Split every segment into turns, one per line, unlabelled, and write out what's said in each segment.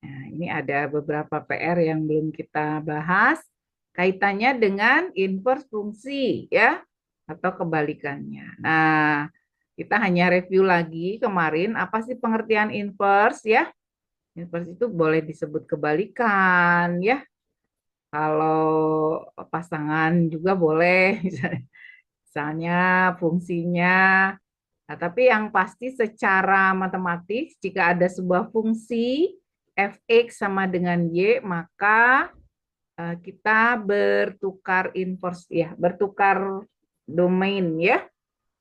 Nah, ini ada beberapa PR yang belum kita bahas kaitannya dengan inverse fungsi ya atau kebalikannya. Nah, kita hanya review lagi kemarin apa sih pengertian inverse ya? Inverse itu boleh disebut kebalikan ya. Kalau pasangan juga boleh misalnya fungsinya. Nah, tapi yang pasti secara matematis jika ada sebuah fungsi fx sama dengan y, maka kita bertukar inverse ya, bertukar domain ya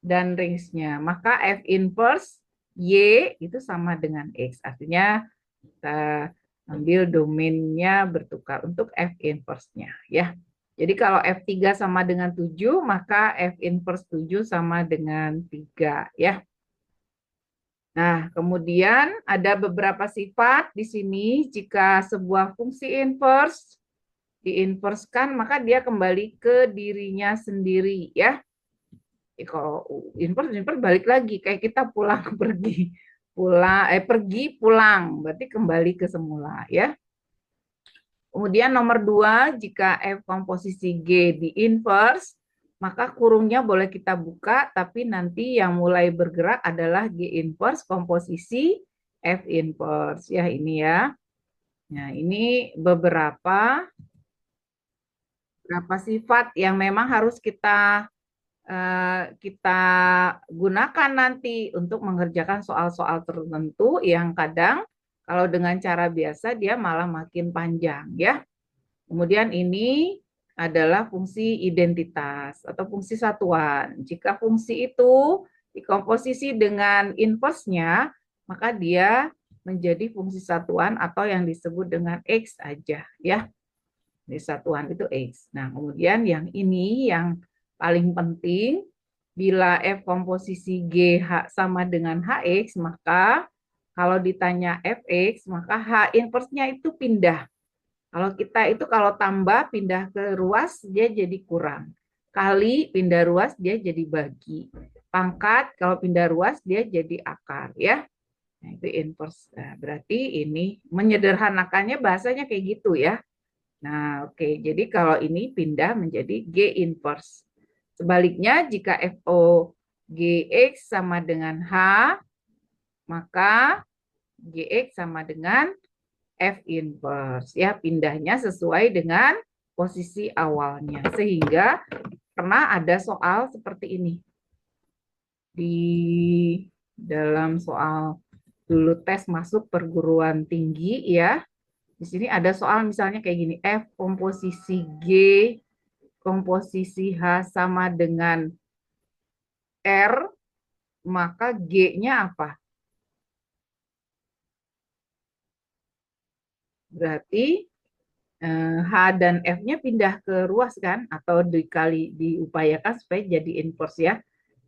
dan range-nya. Maka f inverse y itu sama dengan x. Artinya kita ambil domainnya bertukar untuk f inverse-nya ya. Jadi kalau F3 sama dengan 7, maka F inverse 7 sama dengan 3 ya. Nah, kemudian ada beberapa sifat di sini. Jika sebuah fungsi inverse diinverskan, maka dia kembali ke dirinya sendiri ya. Kalau inverse balik lagi kayak kita pulang pergi pulang, berarti kembali ke semula ya. Kemudian nomor 2, jika F komposisi G di inverse, maka kurungnya boleh kita buka, tapi nanti yang mulai bergerak adalah G inverse komposisi F inverse. Ya, ini ya. Nah, ini beberapa sifat yang memang harus kita gunakan nanti untuk mengerjakan soal-soal tertentu yang kadang kalau dengan cara biasa dia malah makin panjang ya. Kemudian ini adalah fungsi identitas atau fungsi satuan. Jika fungsi itu dikomposisi dengan inverse-nya, maka dia menjadi fungsi satuan atau yang disebut dengan X aja ya. Di satuan itu X. Nah, kemudian yang ini yang paling penting, bila F komposisi GH sama dengan HX, maka kalau ditanya Fx, maka H inverse-nya itu pindah. Kalau kita itu kalau tambah pindah ke ruas, dia jadi kurang. Kali pindah ruas, dia jadi bagi. Pangkat kalau pindah ruas, dia jadi akar. Ya, nah, itu inverse. Nah, berarti ini menyederhanakannya bahasanya kayak gitu ya. Nah, oke. Jadi kalau ini pindah menjadi G inverse. Sebaliknya, jika FO GX sama dengan H, maka GX sama dengan F inverse. Ya, pindahnya sesuai dengan posisi awalnya. Sehingga pernah ada soal seperti ini. Di dalam soal dulu tes masuk perguruan tinggi ya. Di sini ada soal misalnya kayak gini, F komposisi G komposisi H sama dengan R, maka G-nya apa? Berarti H dan F-nya pindah ke ruas kan? Atau diupayakan supaya jadi inverse ya.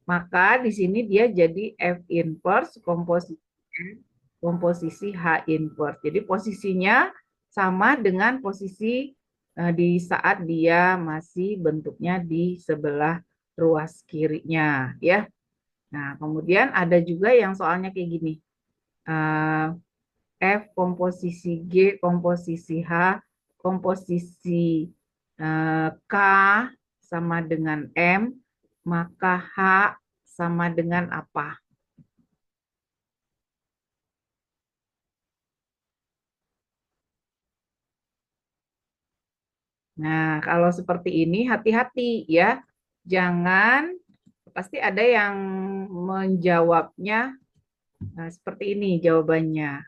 Maka di sini dia jadi F inverse komposisi H inverse. Jadi posisinya sama dengan posisi di saat dia masih bentuknya di sebelah ruas kirinya ya. Nah, kemudian ada juga yang soalnya kayak gini. F komposisi G komposisi H komposisi K sama dengan M, maka H sama dengan apa? Nah, kalau seperti ini hati-hati ya. Jangan, pasti ada yang menjawabnya seperti ini jawabannya.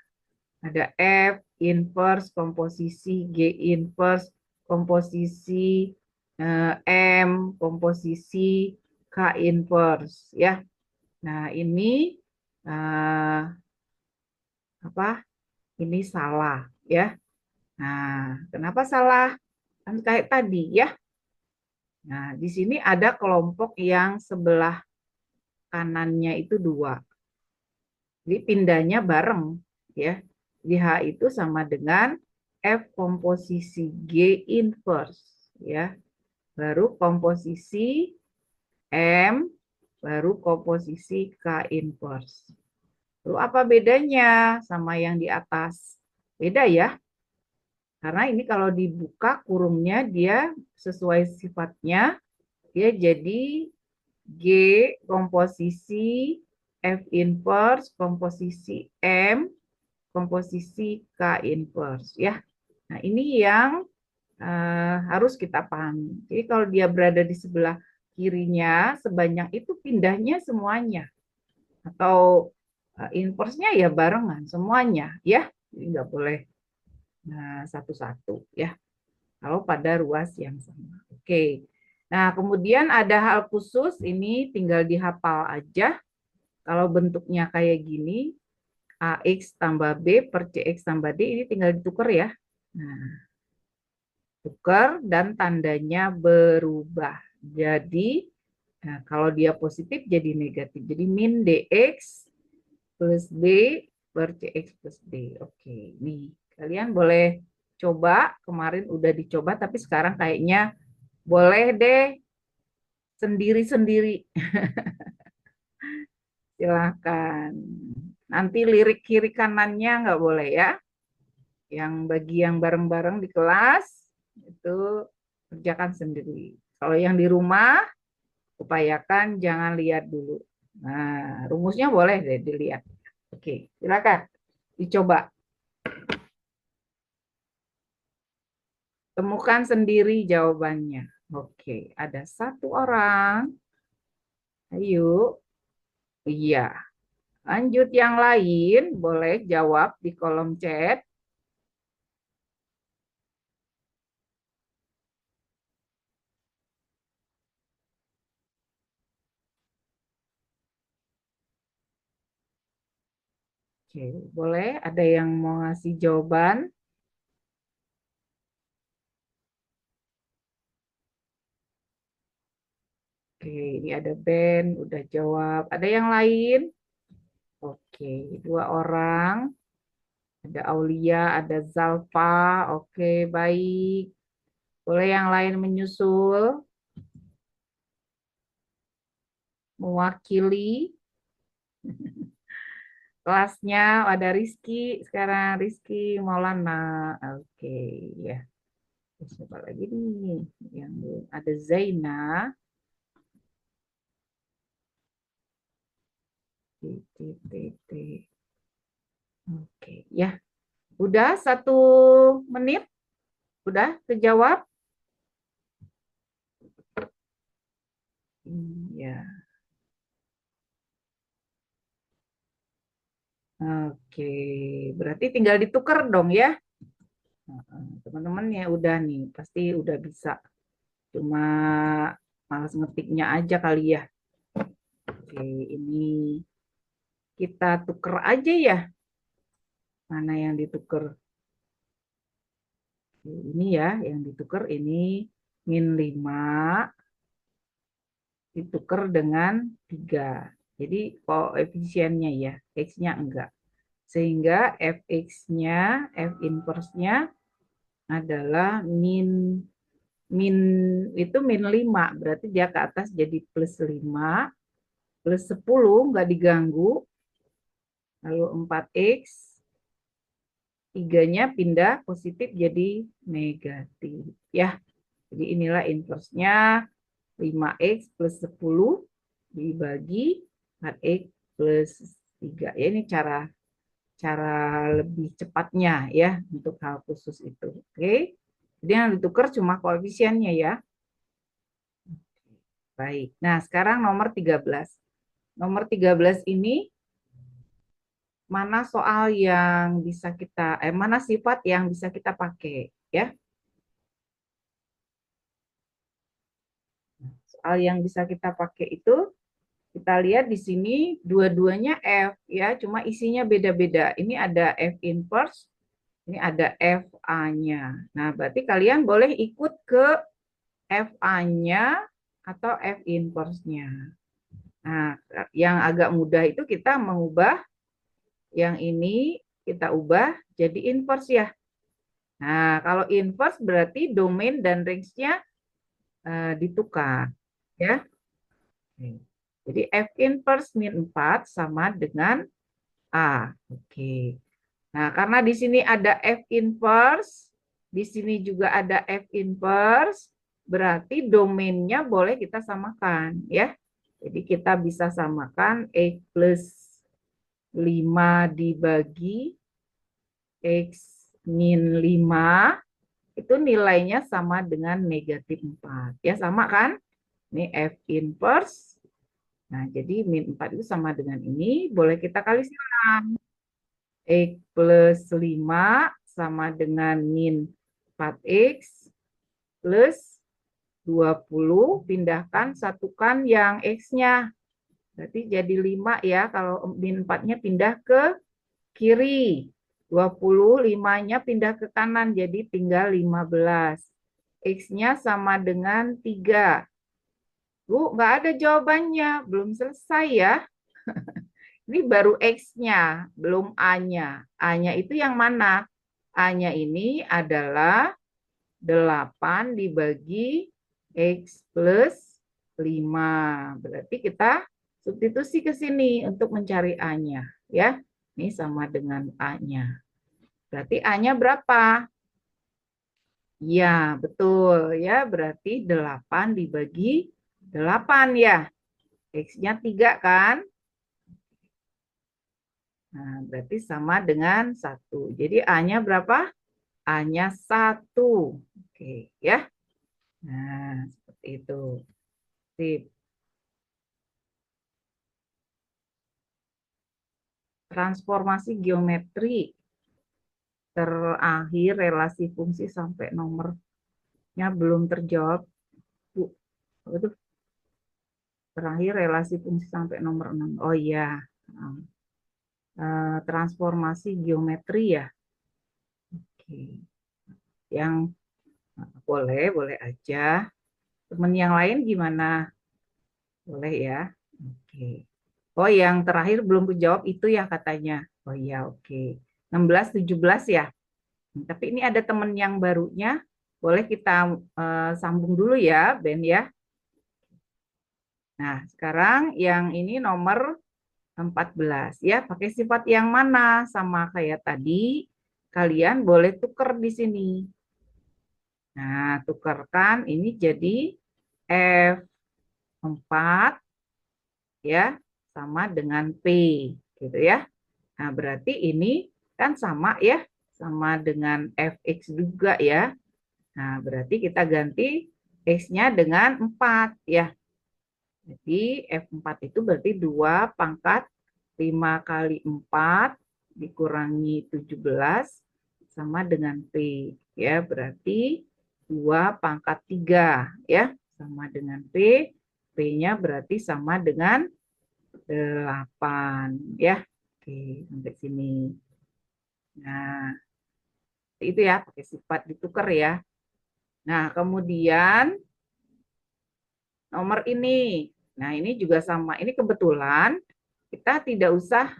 Ada F inverse komposisi G inverse komposisi M komposisi K inverse ya. Nah, ini apa? Ini salah ya. Nah, kenapa salah? Kan kayak tadi ya. Nah, di sini ada kelompok yang sebelah kanannya itu dua. Jadi pindahnya bareng ya. Di H itu sama dengan F komposisi G inverse ya. Baru komposisi M, baru komposisi K inverse. Lalu apa bedanya sama yang di atas? Beda ya. Karena ini kalau dibuka kurungnya dia sesuai sifatnya, dia jadi G komposisi F inverse, komposisi M, komposisi K inverse ya. Nah, ini yang harus kita pahami. Jadi kalau dia berada di sebelah kirinya, sebanyak itu pindahnya semuanya. Atau inverse-nya ya barengan semuanya ya. Jadi nggak boleh satu-satu ya. Kalau pada ruas yang sama. Oke. Nah, kemudian ada hal khusus, ini tinggal dihafal aja. Kalau bentuknya kayak gini, AX tambah B per CX tambah D, ini tinggal ditukar ya. Nah, tukar dan tandanya berubah. Jadi, nah, kalau dia positif jadi negatif. Jadi min DX plus D per CX plus D. Oke, nih kalian boleh coba. Kemarin udah dicoba, tapi sekarang kayaknya boleh deh sendiri-sendiri. Silahkan. Nanti lirik kiri kanannya nggak boleh ya. Yang bagi yang bareng-bareng di kelas, itu kerjakan sendiri. Kalau yang di rumah, upayakan jangan lihat dulu. Nah, rumusnya boleh deh dilihat. Oke, silakan dicoba. Temukan sendiri jawabannya. Oke, ada satu orang. Ayo. Iya. Lanjut yang lain, boleh jawab di kolom chat. Oke, boleh ada yang mau ngasih jawaban? Oke, ini ada Ben, udah jawab. Ada yang lain? Oke, dua orang. Ada Aulia, ada Zalfa. Oke, baik. Boleh yang lain menyusul, mewakili kelasnya. Ada Rizky, sekarang Rizky Maulana. Oke, ya. Terus siapa lagi nih? Yang ada Zaina. Oke, ya. Udah 1 menit? Udah kejawab? Ya. Oke, berarti tinggal ditukar dong ya. Teman-teman ya udah nih, pasti udah bisa. Cuma malas ngetiknya aja kali ya. Oke, ini kita tuker aja ya. Mana yang ditukar? Ini ya, yang ditukar ini -5 ditukar dengan 3. Jadi koefisiennya ya, X-nya enggak. Sehingga Fx-nya, F inverse-nya adalah min itu -5, berarti dia ke atas jadi +5, +10 nggak diganggu, lalu 4x, 3-nya pindah positif jadi negatif ya. Jadi inilah inverse-nya 5x plus 10 dibagi 4x plus 3. Ya, ini cara cara lebih cepatnya ya untuk hal khusus itu. Oke. Jadi yang ditukar cuma koefisiennya ya. Baik. Nah, sekarang nomor 13. Nomor 13 ini mana soal yang bisa kita mana sifat yang bisa kita pakai ya. Soal yang bisa kita pakai itu kita lihat di sini dua-duanya F ya, cuma isinya beda-beda. Ini ada F inverse, ini ada FA-nya. Nah, berarti kalian boleh ikut ke FA-nya atau F inverse-nya. Nah, yang agak mudah itu kita mengubah yang ini, kita ubah jadi inverse ya. Nah, kalau inverse berarti domain dan range-nya ditukar. Ya. Jadi F inverse -4 sama dengan A. Oke. Nah, karena di sini ada F inverse, di sini juga ada F inverse, berarti domainnya boleh kita samakan, ya. Jadi kita bisa samakan X plus 5 dibagi X min 5, itu nilainya sama dengan negatif 4. Ya, sama kan? Ini F inverse. Nah, jadi min 4 itu sama dengan ini. Boleh kita kali silang. X plus 5 sama dengan min 4X plus 20. Pindahkan, satukan yang X-nya. Berarti jadi 5 ya. Kalau min 4-nya pindah ke kiri. 25-nya pindah ke kanan. Jadi tinggal 15. X-nya sama dengan 3. Bu, nggak ada jawabannya. Belum selesai ya. Ini baru X-nya, belum A-nya. A-nya itu yang mana? A-nya ini adalah 8 dibagi X plus 5. Berarti kita substitusi ke sini untuk mencari A-nya. Ya, ini sama dengan A-nya. Berarti A-nya berapa? Ya, betul ya. Berarti 8 dibagi 8 ya. X-nya 3 kan? Nah, berarti sama dengan 1. Jadi A-nya berapa? A-nya 1. Oke, ya. Nah, seperti itu. Sip. Transformasi geometri. Terakhir relasi fungsi sampai nomornya belum terjawab. Bu, itu terakhir relasi fungsi sampai nomor 6. Oh iya. Transformasi geometri ya. Oke. Yang boleh, boleh aja. Teman yang lain gimana? Boleh ya. Oke. Oh, yang terakhir belum kejawab itu ya katanya. Oh iya, oke. 16, 17 ya. Tapi ini ada teman yang barunya. Boleh kita sambung dulu ya, Ben ya. Nah, sekarang yang ini nomor 14 ya. Pakai sifat yang mana? Sama kayak tadi. Kalian boleh tuker di sini. Nah, tukarkan ini jadi F4 ya sama dengan P gitu ya. Nah, berarti ini kan sama ya, sama dengan fx juga ya. Nah, berarti kita ganti x-nya dengan 4 ya. Jadi F4 itu berarti 2 pangkat 5 kali 4 dikurangi 17 sama dengan P. Ya, berarti 2 pangkat 3 ya, sama dengan P. P-nya berarti sama dengan 8 ya. Oke, sampai sini. Nah, itu ya pakai sifat ditukar ya. Nah, kemudian nomor ini. Nah, ini juga sama. Ini kebetulan kita tidak usah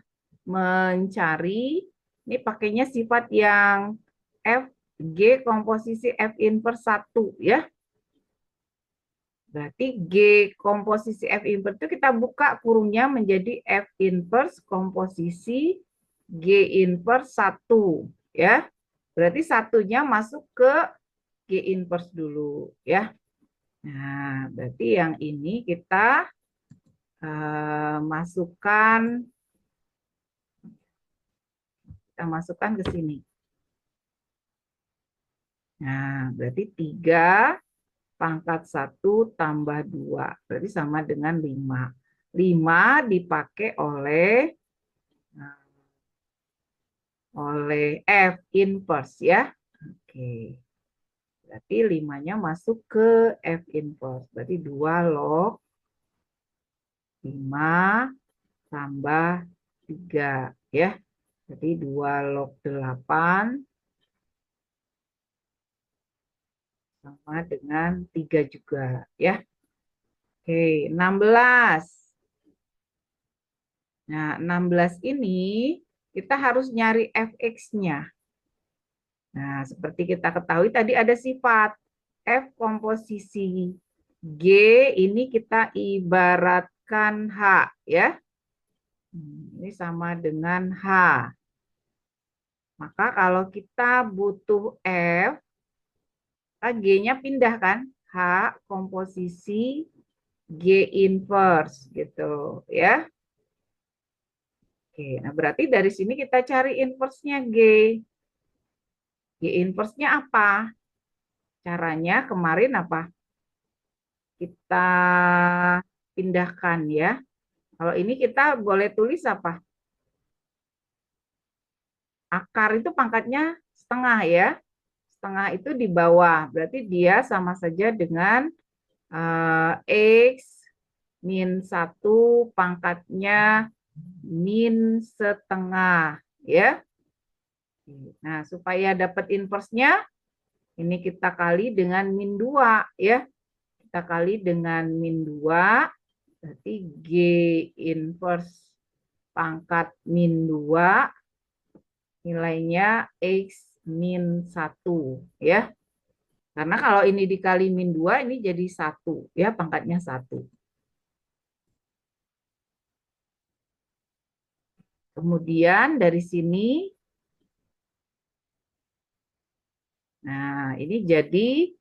mencari, ini pakainya sifat yang F, G komposisi F inverse 1 ya. Berarti G komposisi F inverse itu kita buka kurungnya menjadi F inverse komposisi G inverse 1 ya. Berarti satunya masuk ke G inverse dulu ya. Nah, berarti yang ini kita masukkan ke sini. Nah, berarti 3 pangkat 1 tambah 2. Berarti sama dengan 5. 5 dipakai oleh F inverse ya. Oke. Berarti 5-nya masuk ke F inverse. Berarti 2 log 5 tambah 3 ya. Jadi 2 log 8 sama dengan 3 juga ya. Oke, 16. Nah, 16 ini kita harus nyari fx-nya. Nah, seperti kita ketahui tadi ada sifat f komposisi G ini kita ibaratkan H ya. Ini sama dengan H. Maka kalau kita butuh F, G-nya pindah kan? H komposisi G inverse gitu ya. Oke, nah berarti dari sini kita cari inverse-nya G. G inverse-nya apa? Caranya kemarin apa? Kita pindahkan ya. Kalau ini kita boleh tulis apa? Akar itu pangkatnya setengah ya. Setengah itu di bawah. Berarti dia sama saja dengan X min 1 pangkatnya min setengah. Ya. Nah, supaya dapat inverse-nya, ini kita kali dengan min 2. Ya. Kita kali dengan min 2, berarti G inverse pangkat min 2 nilainya X min 1 ya. Karena kalau ini dikali min 2 ini jadi 1 ya, pangkatnya 1. Kemudian dari sini, nah ini jadi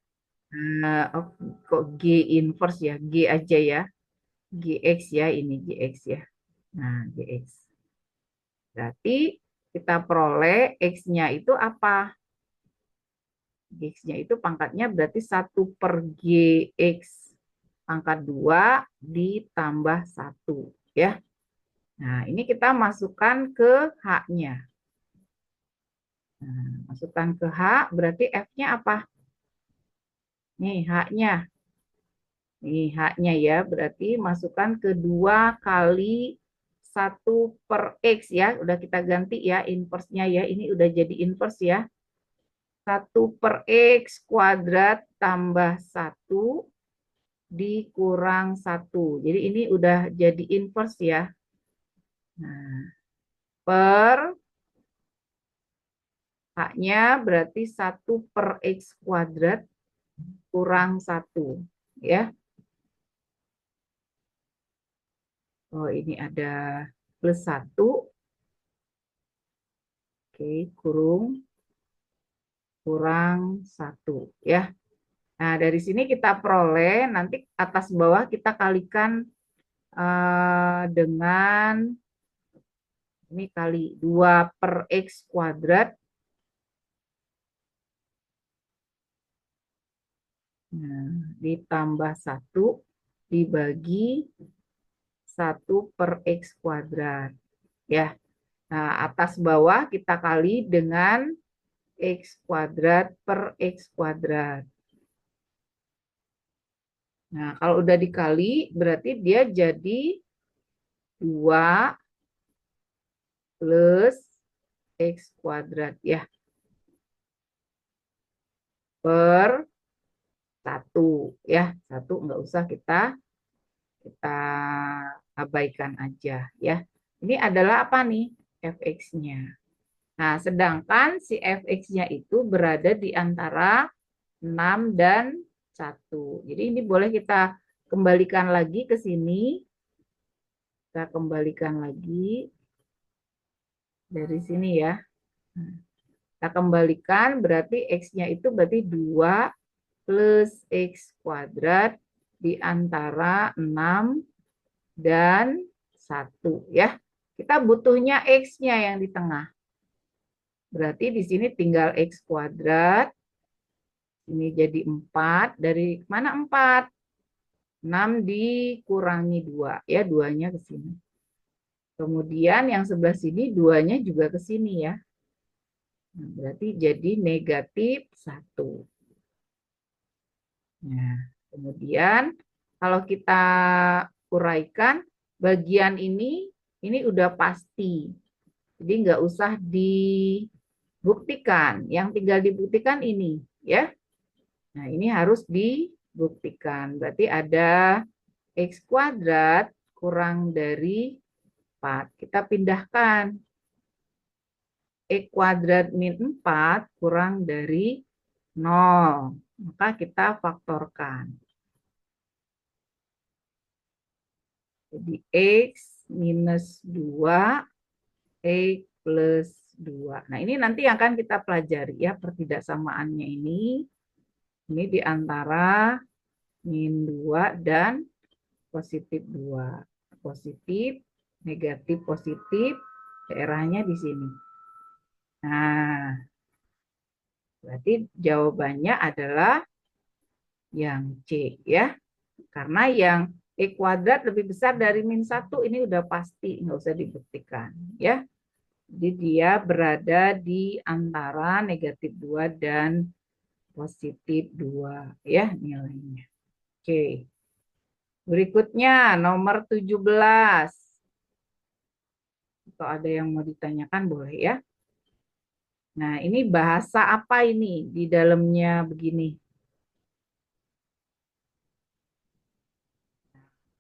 kok G inverse ya, G aja ya, GX ya, ini GX ya. Nah GX. Berarti kita peroleh X-nya itu apa? X-nya itu pangkatnya berarti 1 per GX pangkat 2 ditambah 1 ya. Nah, ini kita masukkan ke H-nya. Nah, masukkan ke H berarti F-nya apa? Nih H-nya. Nih H-nya ya, berarti masukkan ke 2 kali 1 per X ya. Udah kita ganti ya inverse-nya ya. Ini udah jadi inverse ya. 1 per X kuadrat tambah 1 dikurang 1. Jadi ini udah jadi inverse ya. Nah, per H-nya berarti 1 per X kuadrat kurang 1. Ya. Oh, ini ada plus 1. Oke, kurang 1. Ya. Nah, dari sini kita peroleh, nanti atas bawah kita kalikan dengan ini kali 2 per X kuadrat. Nah, ditambah 1 dibagi 1 per X kuadrat. Ya. Nah, atas bawah kita kali dengan X kuadrat per X kuadrat. Nah, kalau udah dikali, berarti dia jadi 2 plus X kuadrat ya. Per 1 ya. 1 nggak usah kita abaikan aja ya. Ini adalah apa nih? Fx-nya. Nah, sedangkan si fx-nya itu berada di antara 6 dan 1. Jadi ini boleh kita kembalikan lagi ke sini. Kita kembalikan lagi dari sini ya. Kita kembalikan berarti X-nya itu berarti 2 plus X kuadrat di antara 6 dan 1 ya. Kita butuhnya X-nya yang di tengah. Berarti di sini tinggal X kuadrat. Ini jadi 4. Dari mana 4? 6 dikurangi 2. Ya, 2-nya ke sini. Kemudian yang sebelah sini 2-nya juga ke sini ya. Nah, berarti jadi negatif 1. Nah, kemudian kalau kita uraikan bagian ini udah pasti. Jadi nggak usah dibuktikan. Yang tinggal dibuktikan ini ya. Nah, ini harus dibuktikan. Berarti ada X kuadrat kurang dari 4. Kita pindahkan. X kuadrat min 4 kurang dari 0. Maka kita faktorkan. Jadi X minus 2, X plus 2. Nah, ini nanti yang akan kita pelajari ya, pertidaksamaannya ini. Ini di antara min 2 dan positif 2. Positif, negatif, positif, daerahnya di sini. Nah, berarti jawabannya adalah yang C ya. Karena yang E kuadrat lebih besar dari min 1 ini udah pasti, nggak usah dibuktikan ya. Jadi dia berada di antara negatif 2 dan positif 2 ya nilainya. Oke. Berikutnya nomor 17. Kalau ada yang mau ditanyakan boleh ya. Nah, ini bahasa apa ini di dalamnya begini?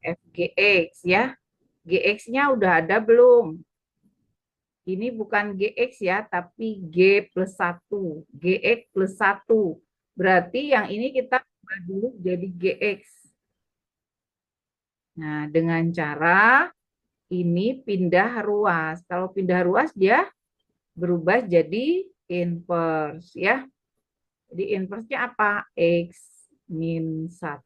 FGX ya. GX-nya udah ada belum? Ini bukan GX ya, tapi G plus 1. GX plus 1. Berarti yang ini kita ubah dulu jadi GX. Nah, dengan cara ini pindah ruas. Kalau pindah ruas dia berubah jadi inverse ya. Jadi inverse-nya apa? X min 1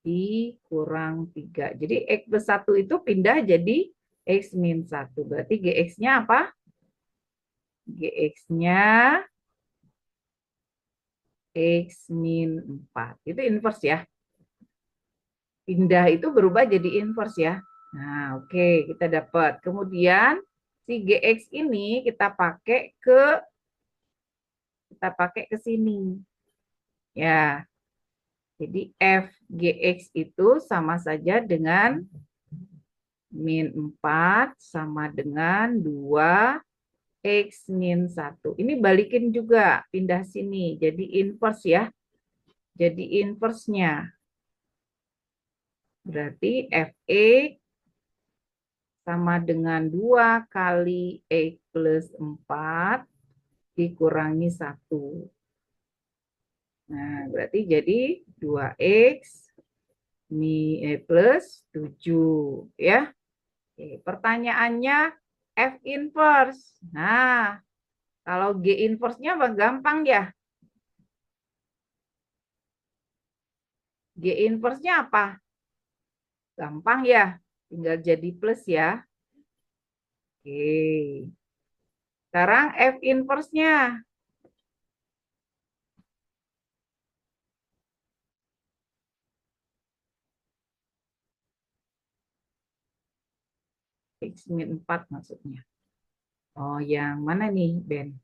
dikurang 3. Jadi X plus 1 itu pindah jadi X min 1. Berarti GX-nya apa? GX-nya X min 4. Itu inverse ya. Pindah itu berubah jadi inverse ya. Nah, oke, kita dapat. Kemudian si GX ini kita pakai ke sini. Ya. Jadi FGX itu sama saja dengan min 4 sama dengan 2 X min 1. Ini balikin juga, pindah sini. Jadi inverse ya. Jadi inverse-nya. Berarti FX sama dengan 2 kali X plus 4 dikurangi 1. Nah, berarti jadi 2X plus 7. Ya. Oke, pertanyaannya F inverse. Nah, kalau G inverse-nya gampang ya. G inverse-nya apa? Gampang ya. Tinggal jadi plus ya. Oke. Sekarang F inverse-nya. X min 4 maksudnya. Oh, yang mana nih, Ben?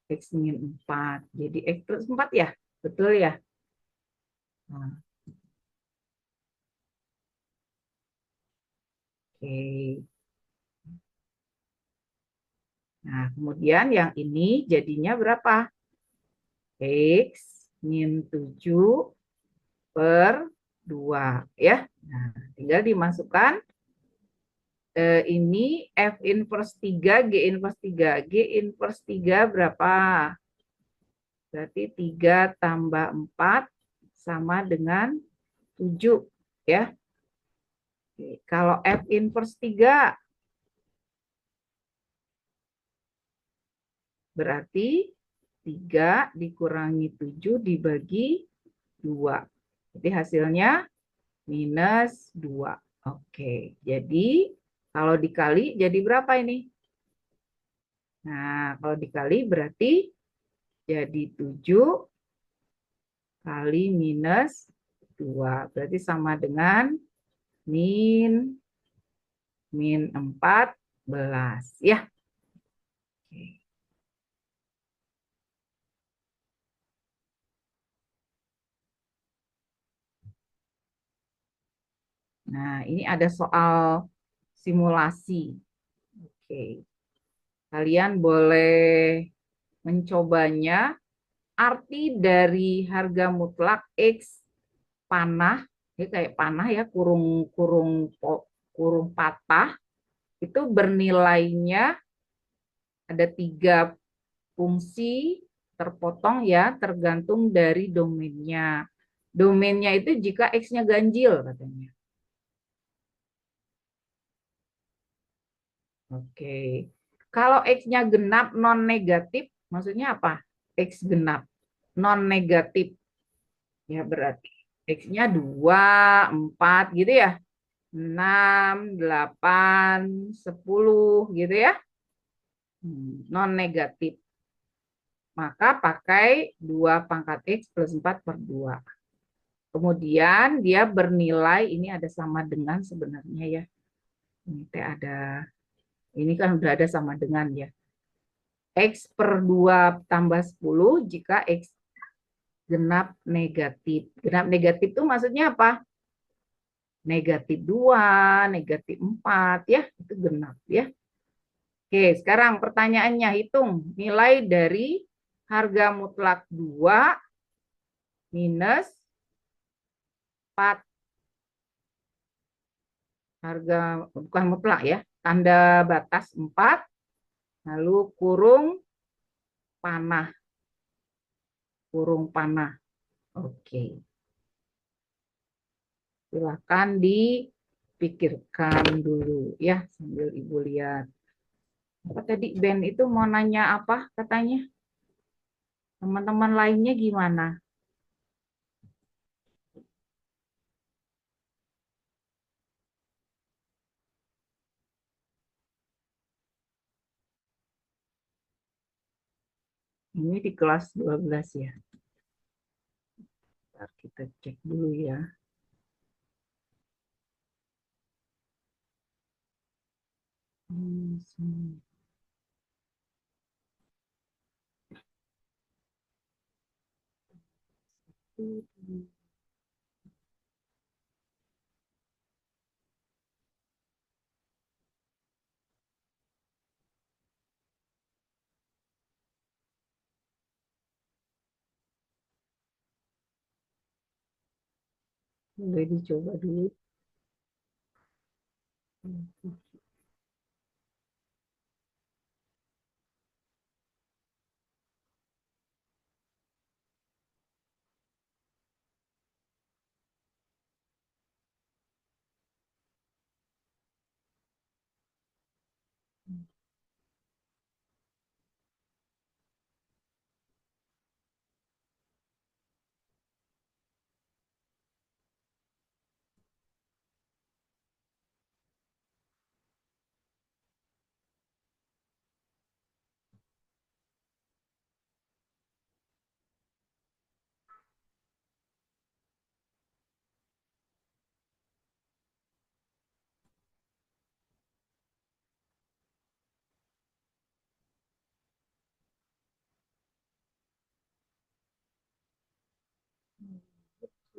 X min 4. Jadi X plus 4 ya? Betul ya? Nah, oke. Nah, kemudian yang ini jadinya berapa? X min 7 per 2 ya. Nah, tinggal dimasukkan ini F inverse 3, G inverse 3. G inverse 3 berapa? Berarti 3 tambah 4 sama dengan 7 ya. Oke, kalau F inverse 3 berarti 3 dikurangi 7 dibagi 2. Jadi hasilnya minus 2. Oke, jadi kalau dikali jadi berapa ini? Nah, kalau dikali berarti jadi 7 kali minus 2. Berarti sama dengan min 14 ya. Nah, ini ada soal simulasi. Oke. Kalian boleh mencobanya. Arti dari harga mutlak X panah, ya kayak panah ya, kurung kurung kurung patah, itu bernilainya ada 3 fungsi terpotong ya, tergantung dari domainnya. Domainnya itu jika X-nya ganjil katanya. Oke. Kalau X-nya genap non negatif, maksudnya apa? X genap non negatif. Ya berarti X-nya 2, 4 gitu ya. 6, 8, 10 gitu ya. Non negatif. Maka pakai 2 pangkat X plus 4 per 2. Kemudian dia bernilai, ini ada sama dengan sebenarnya ya. Ini ada, ini kan udah ada sama dengan ya. X per 2 tambah 10 jika X genap negatif. Genap negatif itu maksudnya apa? Negatif 2, negatif 4 ya, itu genap ya. Oke, sekarang pertanyaannya hitung nilai dari harga mutlak 2 minus 4. Harga bukan mutlak ya, tanda batas 4 lalu kurung panah. Kurung panah. Oke. Silakan dipikirkan dulu ya sambil Ibu lihat. Apa tadi Ben itu mau nanya apa katanya? Teman-teman lainnya gimana? Ini di kelas 12 ya. Bentar, kita cek dulu ya. Boleh dicoba dulu.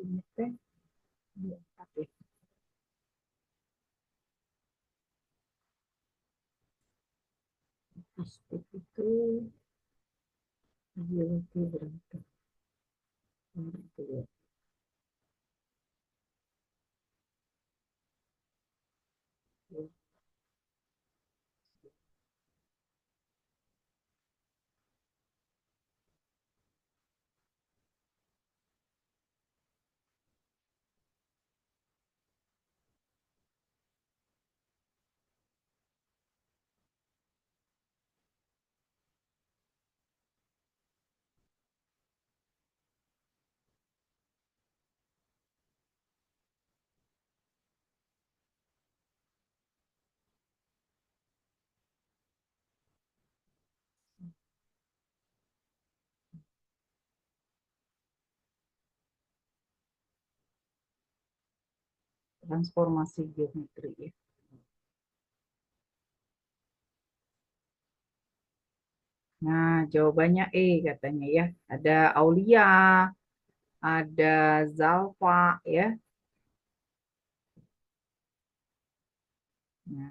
Ini teh, plastik itu berapa? Transformasi geometri ya. Nah, jawabannya E katanya ya. Ada Aulia, ada Zalfa ya. Nah,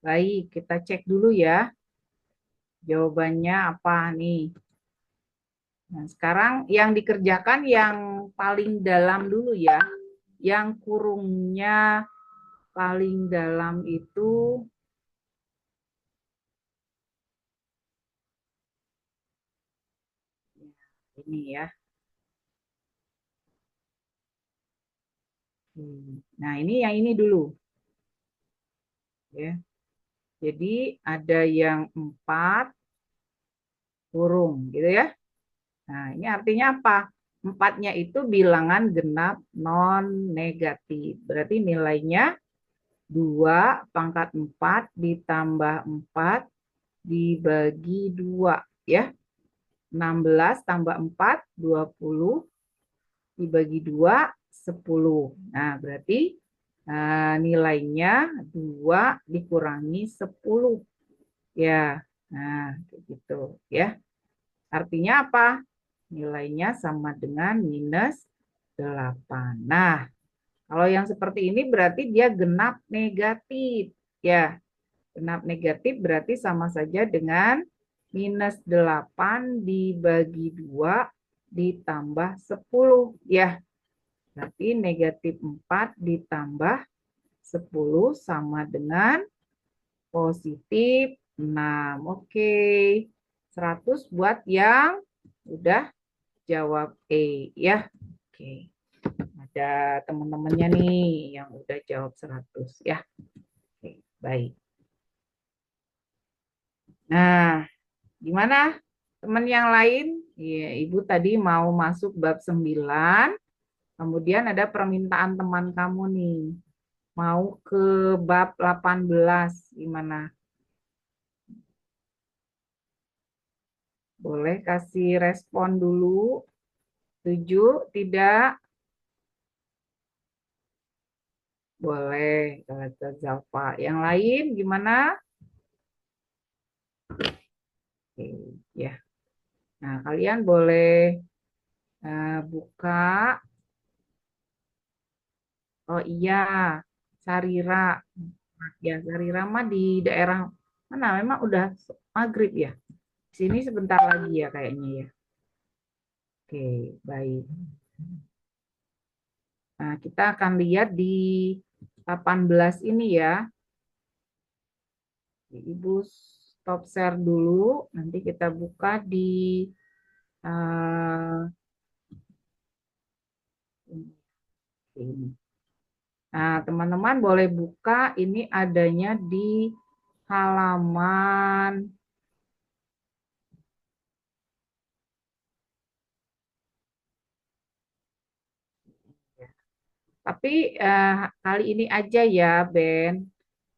baik, kita cek dulu ya. Jawabannya apa nih? Nah, sekarang yang dikerjakan yang paling dalam dulu ya. Yang kurungnya paling dalam itu ini ya. Nah, ini yang ini dulu. Ya. Jadi ada yang 4 kurung gitu ya. Nah, ini artinya apa? 4-nya itu bilangan genap non negatif. Berarti nilainya 2 pangkat 4 ditambah 4 dibagi 2 ya. 16 tambah 4 20 dibagi 2 10. Nah, berarti nilainya 2 dikurangi 10 ya. Nah, kayak gitu ya. Artinya apa? Nilainya sama dengan minus 8. Nah, kalau yang seperti ini berarti dia genap negatif. Ya, genap negatif berarti sama saja dengan minus 8 dibagi 2 ditambah 10. Ya, berarti negatif 4 ditambah 10 sama dengan positif 6. Oke, 100 buat yang udah jawab E ya. Oke. Ada teman-temannya nih yang udah jawab 100 ya. Oke, baik. Nah, gimana teman yang lain? Ya, Ibu tadi mau masuk bab 9, kemudian ada permintaan teman kamu nih. Mau ke bab 18, gimana? Boleh kasih respon dulu. Setuju? Tidak? Boleh, kata Zalfa. Yang lain gimana? Oke, ya. Nah, kalian boleh buka. Oh iya, Sarira. Ya, Sarira mah di daerah mana? Memang udah maghrib ya. Sini sebentar lagi ya kayaknya ya. Oke, baik. Nah, kita akan lihat di 18 ini ya. Ibu stop share dulu. Nanti kita buka di uh, ini. Nah, teman-teman boleh buka. Ini adanya di halaman. Tapi kali ini aja ya, Ben.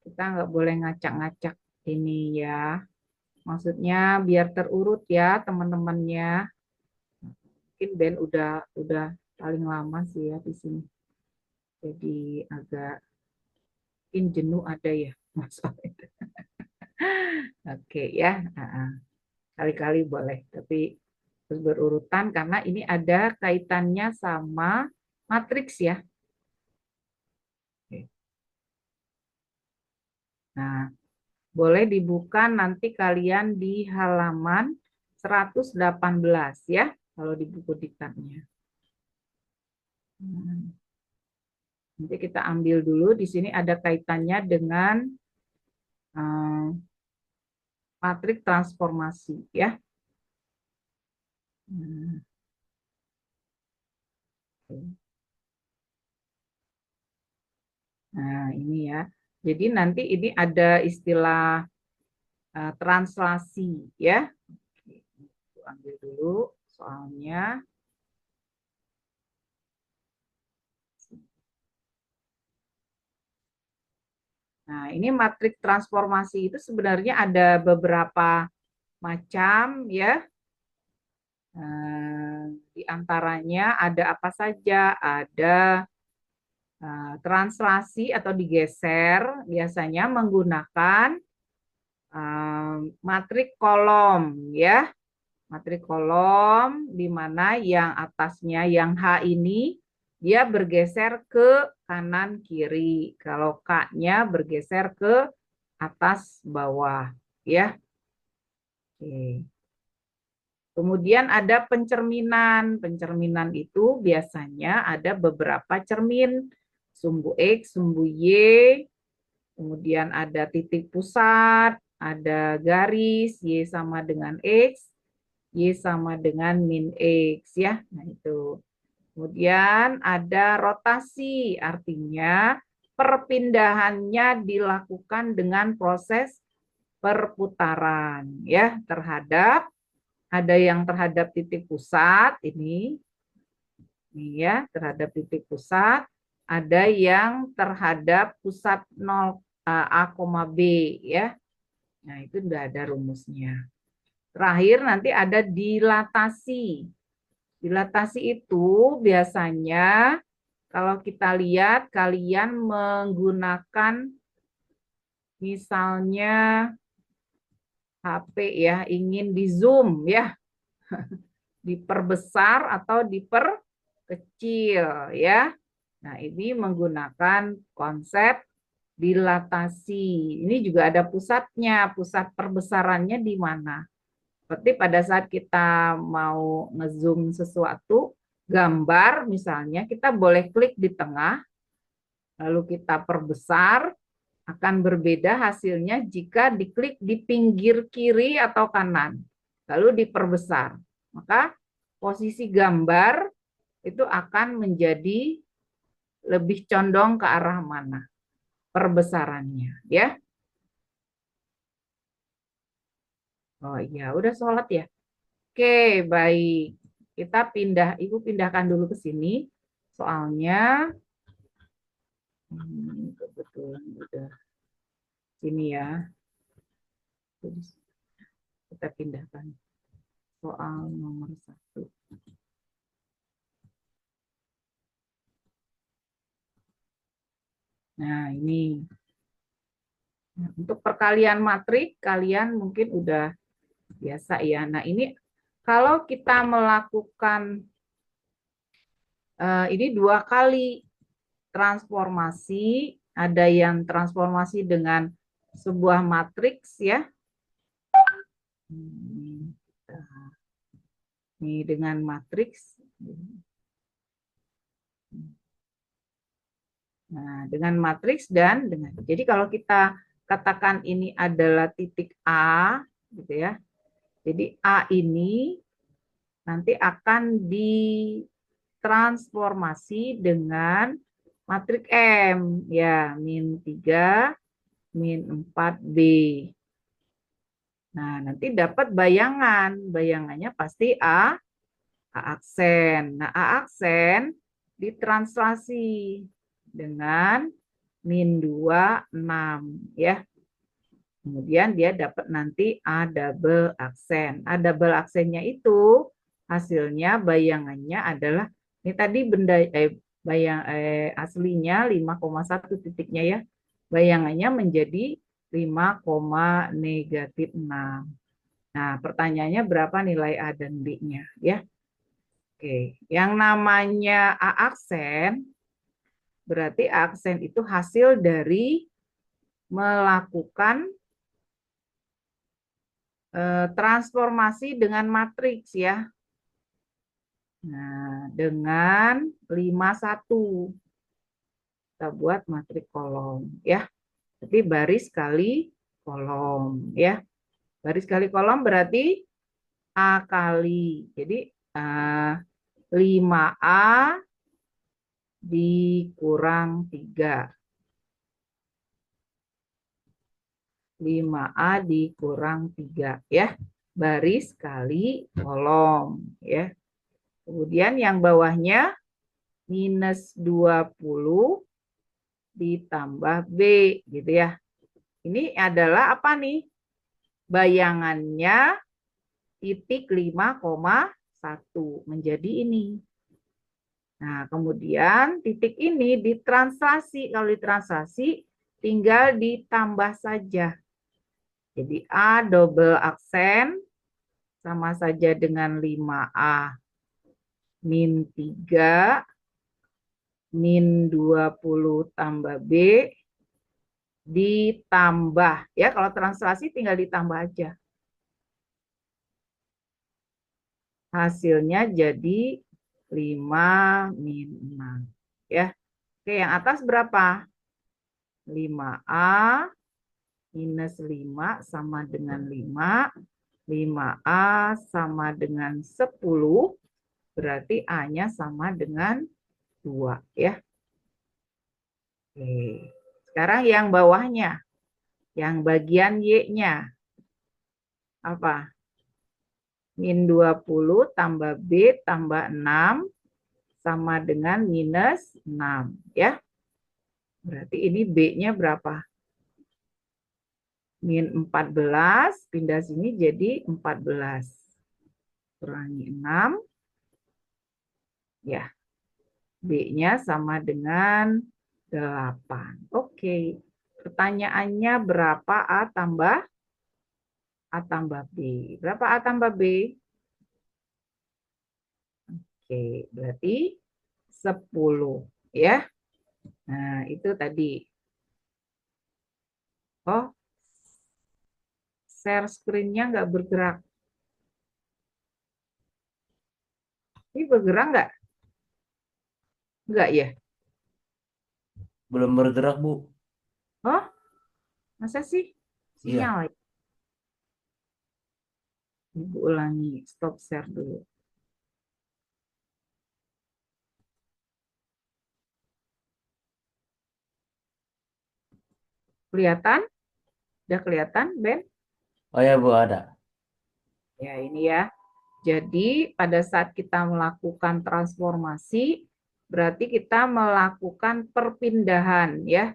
Kita nggak boleh ngacak-ngacak ini ya. Maksudnya biar terurut ya teman-temannya. Mungkin Ben udah paling lama sih ya di sini. Jadi agak mungkin jenuh ada ya masalah itu. Oke ya. Kali-kali boleh, tapi terus berurutan karena ini ada kaitannya sama matriks ya. Nah, boleh dibuka nanti kalian di halaman 118 ya, kalau di buku diktatnya. Nanti kita ambil dulu, di sini ada kaitannya dengan matrik transformasi ya. Nah, ini ya. Jadi nanti ini ada istilah translasi ya. Ambil dulu soalnya. Nah, ini matrik transformasi itu sebenarnya ada beberapa macam ya. Di antaranya ada apa saja? Ada translasi atau digeser biasanya menggunakan matrik kolom ya. Matrik kolom di mana yang atasnya yang H ini dia bergeser ke kanan kiri. Kalau K-nya bergeser ke atas bawah ya. Oke. Kemudian ada pencerminan. Pencerminan itu biasanya ada beberapa cermin. Sumbu X, sumbu Y, kemudian ada titik pusat, ada garis, Y sama dengan X, Y sama dengan min X ya. Nah itu. Kemudian ada rotasi, artinya perpindahannya dilakukan dengan proses perputaran ya terhadap ada yang terhadap titik pusat ini ya terhadap titik pusat, ada yang terhadap pusat 0 A, B ya. Nah, itu sudah ada rumusnya. Terakhir nanti ada dilatasi. Dilatasi itu biasanya kalau kita lihat kalian menggunakan misalnya HP ya, ingin di zoom ya, diperbesar atau diperkecil ya. Nah, ini menggunakan konsep dilatasi. Ini juga ada pusatnya, pusat perbesarannya di mana. Seperti pada saat kita mau ngezoom sesuatu, gambar misalnya, kita boleh klik di tengah, lalu kita perbesar, akan berbeda hasilnya jika diklik di pinggir kiri atau kanan, lalu diperbesar. Maka posisi gambar itu akan menjadi lebih condong ke arah mana perbesarannya, ya. Oh iya, udah sholat ya. Oke, baik. Kita pindah, Ibu pindahkan dulu ke sini. Soalnya kebetulan udah sini ya. Jadi kita pindahkan soal nomor 1. Nah, ini. Nah, untuk perkalian matrik, kalian mungkin udah biasa ya. Nah, ini kalau kita melakukan ini 2 kali transformasi, ada yang transformasi dengan sebuah matriks ya. Ini dengan matriks. Nah, dengan matriks dan dengan. Jadi kalau kita katakan ini adalah titik A, gitu ya. Jadi A ini nanti akan ditransformasi dengan matriks M, ya, min 3, min 4B. Nah, nanti dapat bayangan. Bayangannya pasti A aksen. Nah, A aksen ditranslasi dengan min 2, 6 ya. Kemudian dia dapat nanti A double aksen. A double aksennya itu hasilnya bayangannya adalah ini tadi benda aslinya 5,1 titiknya ya. Bayangannya menjadi 5, negatif 6. Nah, pertanyaannya berapa nilai A dan B-nya ya? Oke, yang namanya A aksen berarti A aksen itu hasil dari melakukan transformasi dengan matriks ya. Nah, dengan 51 kita buat matriks kolom ya. Jadi baris kali kolom ya. Baris kali kolom berarti A kali. Jadi 5A dikurang 3. 5A dikurang 3 ya. Baris kali kolom ya. Kemudian yang bawahnya minus 20 ditambah B gitu ya. Ini adalah apa nih? Bayangannya titik 5,1 menjadi ini. Nah, kemudian titik ini ditranslasi. Kalau ditranslasi tinggal ditambah saja. Jadi A double aksen sama saja dengan 5A min 3 min 20 tambah B ditambah. Ya, kalau translasi tinggal ditambah aja. Hasilnya jadi 5 min 6. Ya. Oke, yang atas berapa? 5A minus 5 sama dengan 5. 5A sama dengan 10. Berarti A-nya sama dengan 2. Ya. Oke. Sekarang yang bawahnya. Yang bagian Y-nya. Apa? Min 20 tambah B tambah 6 sama dengan minus 6. Ya. Berarti ini B-nya berapa? Min 14, pindah sini jadi 14. Kurangi 6. Ya. B-nya sama dengan 8. Oke. Pertanyaannya berapa A tambah B? Berapa A tambah B? Oke, berarti 10. Ya. Nah, itu tadi. Oh, share screen-nya nggak bergerak. Ini bergerak nggak? Nggak ya?
Belum bergerak, Bu.
Oh, masa sih?
Iya.
Sinyal. Ibu ulangi, stop share dulu. Kelihatan? Udah kelihatan, Ben?
Oh ya, Bu, ada.
Ya, ini ya. Jadi, pada saat kita melakukan transformasi, berarti kita melakukan perpindahan ya.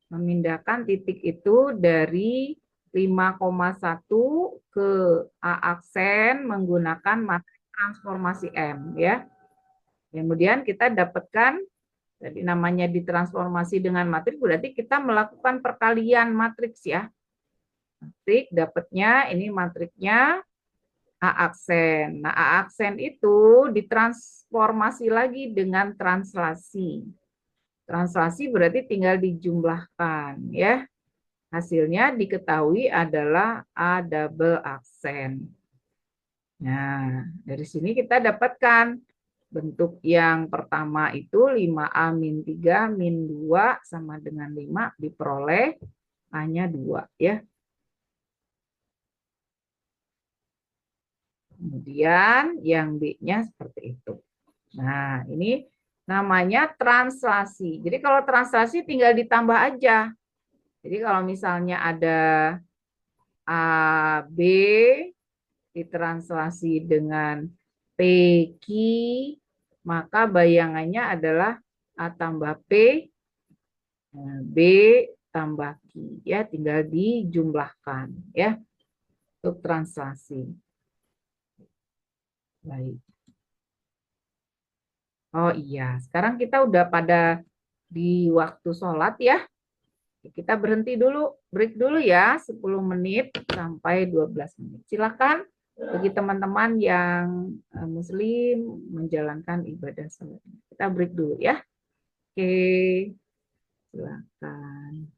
Memindahkan titik itu dari 5,1 ke A aksen menggunakan matriks transformasi M ya. Kemudian kita dapatkan, jadi namanya ditransformasi dengan matriks berarti kita melakukan perkalian matriks ya. Matrik dapatnya ini matriknya A aksen. Nah, A aksen itu ditransformasi lagi dengan translasi. Translasi berarti tinggal dijumlahkan ya. Hasilnya diketahui adalah A double aksen. Nah, dari sini kita dapatkan bentuk yang pertama itu 5A min 3 min 2 sama dengan 5 diperoleh A-nya 2 ya. Kemudian yang B-nya seperti itu. Nah, ini namanya translasi. Jadi kalau translasi tinggal ditambah aja. Jadi kalau misalnya ada A, B ditranslasi dengan PQ, maka bayangannya adalah A tambah P, B tambah Q. Ya, tinggal dijumlahkan ya untuk translasi. Baik. Oh iya, sekarang kita udah pada di waktu sholat ya. Kita berhenti dulu, break dulu ya, 10 menit sampai 12 menit. Silakan bagi teman-teman yang Muslim menjalankan ibadah sholat. Kita break dulu ya. Oke, silakan.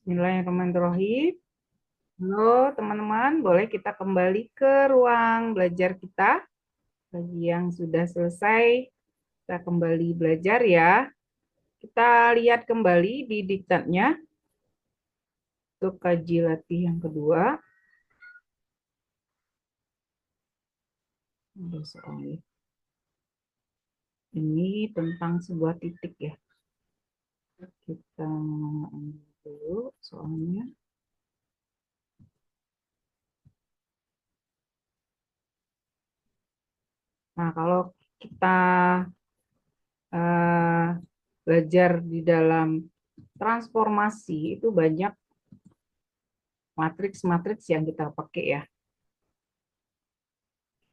Bismillahirrahmanirrahim. Halo teman-teman, boleh kita kembali ke ruang belajar kita. Bagi yang sudah selesai, kita kembali belajar ya. Kita lihat kembali di diktatnya untuk kaji latih yang kedua. Ada soal ini tentang sebuah titik ya. Kita ambil dulu soalnya. Nah, kalau kita belajar di dalam transformasi itu banyak matriks-matriks yang kita pakai ya.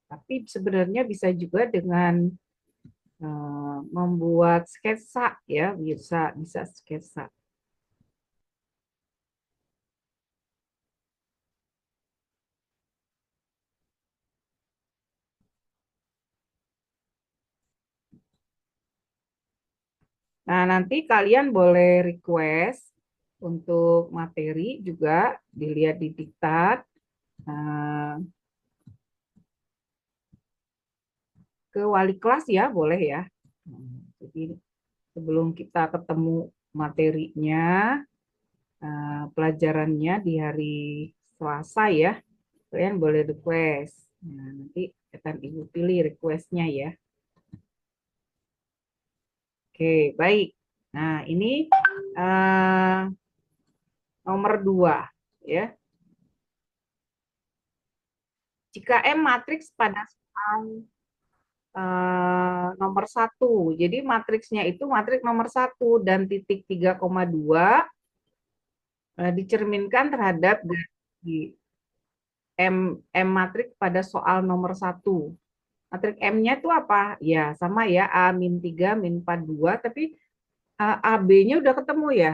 Tapi sebenarnya bisa juga dengan membuat sketsa ya, bisa sketsa. Nah, nanti kalian boleh request untuk materi juga dilihat di diktat. Ke wali kelas ya, boleh ya. Jadi sebelum kita ketemu materinya, pelajarannya di hari Selasa ya, kalian boleh request. Nah, nanti akan Ibu pilih requestnya ya. Oke, baik. Nah, ini nomor 2 ya. Jika M matriks pada soal nomor 1, jadi matriksnya itu matriks nomor 1 dan titik 3,2 dicerminkan terhadap M matriks pada soal nomor 1. Matriks M-nya itu apa? Ya, sama ya, A-3, min 4, 2, tapi AB-nya udah ketemu ya.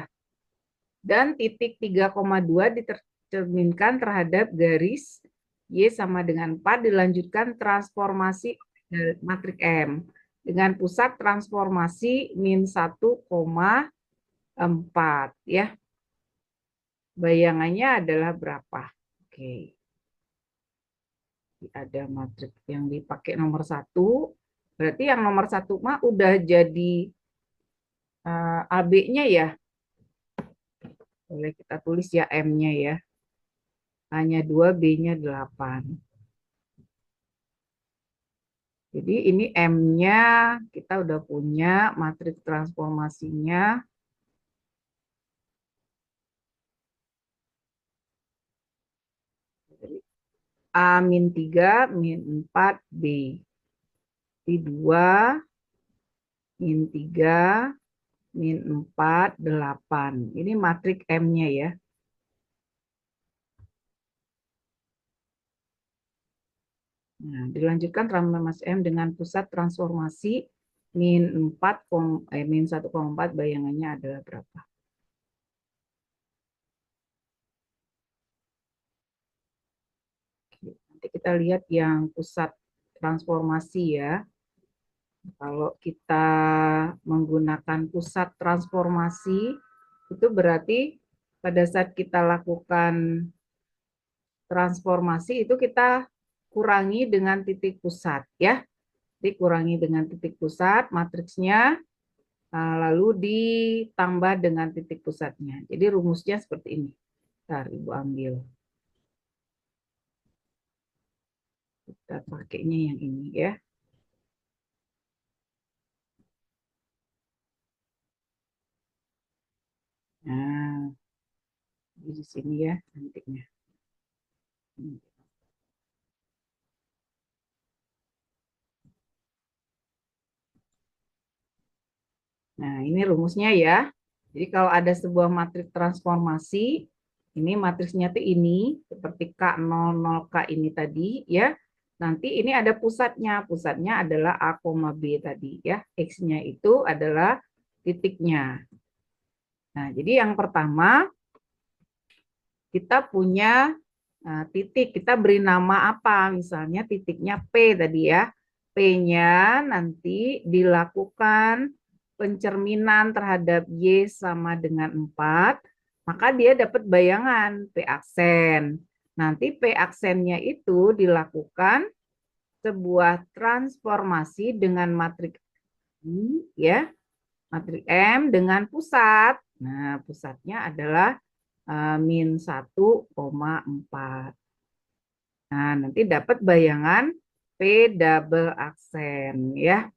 Dan titik 3,2 dicerminkan terhadap garis Y sama dengan 4 dilanjutkan transformasi matriks M dengan pusat transformasi min 1,4 ya. Bayangannya adalah berapa? Oke. Ada matriks yang dipakai nomor 1, berarti yang nomor 1 mah udah jadi AB-nya ya. Boleh kita tulis ya M-nya ya. Hanya 2, B-nya 8. Jadi ini M-nya kita udah punya matriks transformasinya. A-3, min 4, B. Di 2, min 3, min 4, 8. Ini matriks M-nya ya. Nah, dilanjutkan transformasi M dengan pusat transformasi min 1,4 bayangannya adalah berapa? Nanti kita lihat yang pusat transformasi ya. Kalau kita menggunakan pusat transformasi, itu berarti pada saat kita lakukan transformasi itu kita kurangi dengan titik pusat ya. Jadi kurangi dengan titik pusat matriksnya, lalu ditambah dengan titik pusatnya. Jadi rumusnya seperti ini. Bentar, Ibu ambil. Kita pakainya yang ini ya. Nah, di sini ya nantinya. Nah, ini rumusnya ya. Jadi kalau ada sebuah matriks transformasi, ini matriksnya tuh ini, seperti K00K ini tadi ya. Nanti ini ada pusatnya. Pusatnya adalah A, B tadi ya. X-nya itu adalah titiknya. Nah, jadi yang pertama kita punya titik. Kita beri nama apa? Misalnya titiknya P tadi ya. P-nya nanti dilakukan pencerminan terhadap Y sama dengan 4 maka dia dapat bayangan P aksen. Nanti P aksennya itu dilakukan sebuah transformasi dengan matriks I, ya, matriks M dengan pusat. Nah, pusatnya adalah min 1,4. Nah, nanti dapat bayangan P double aksen, ya.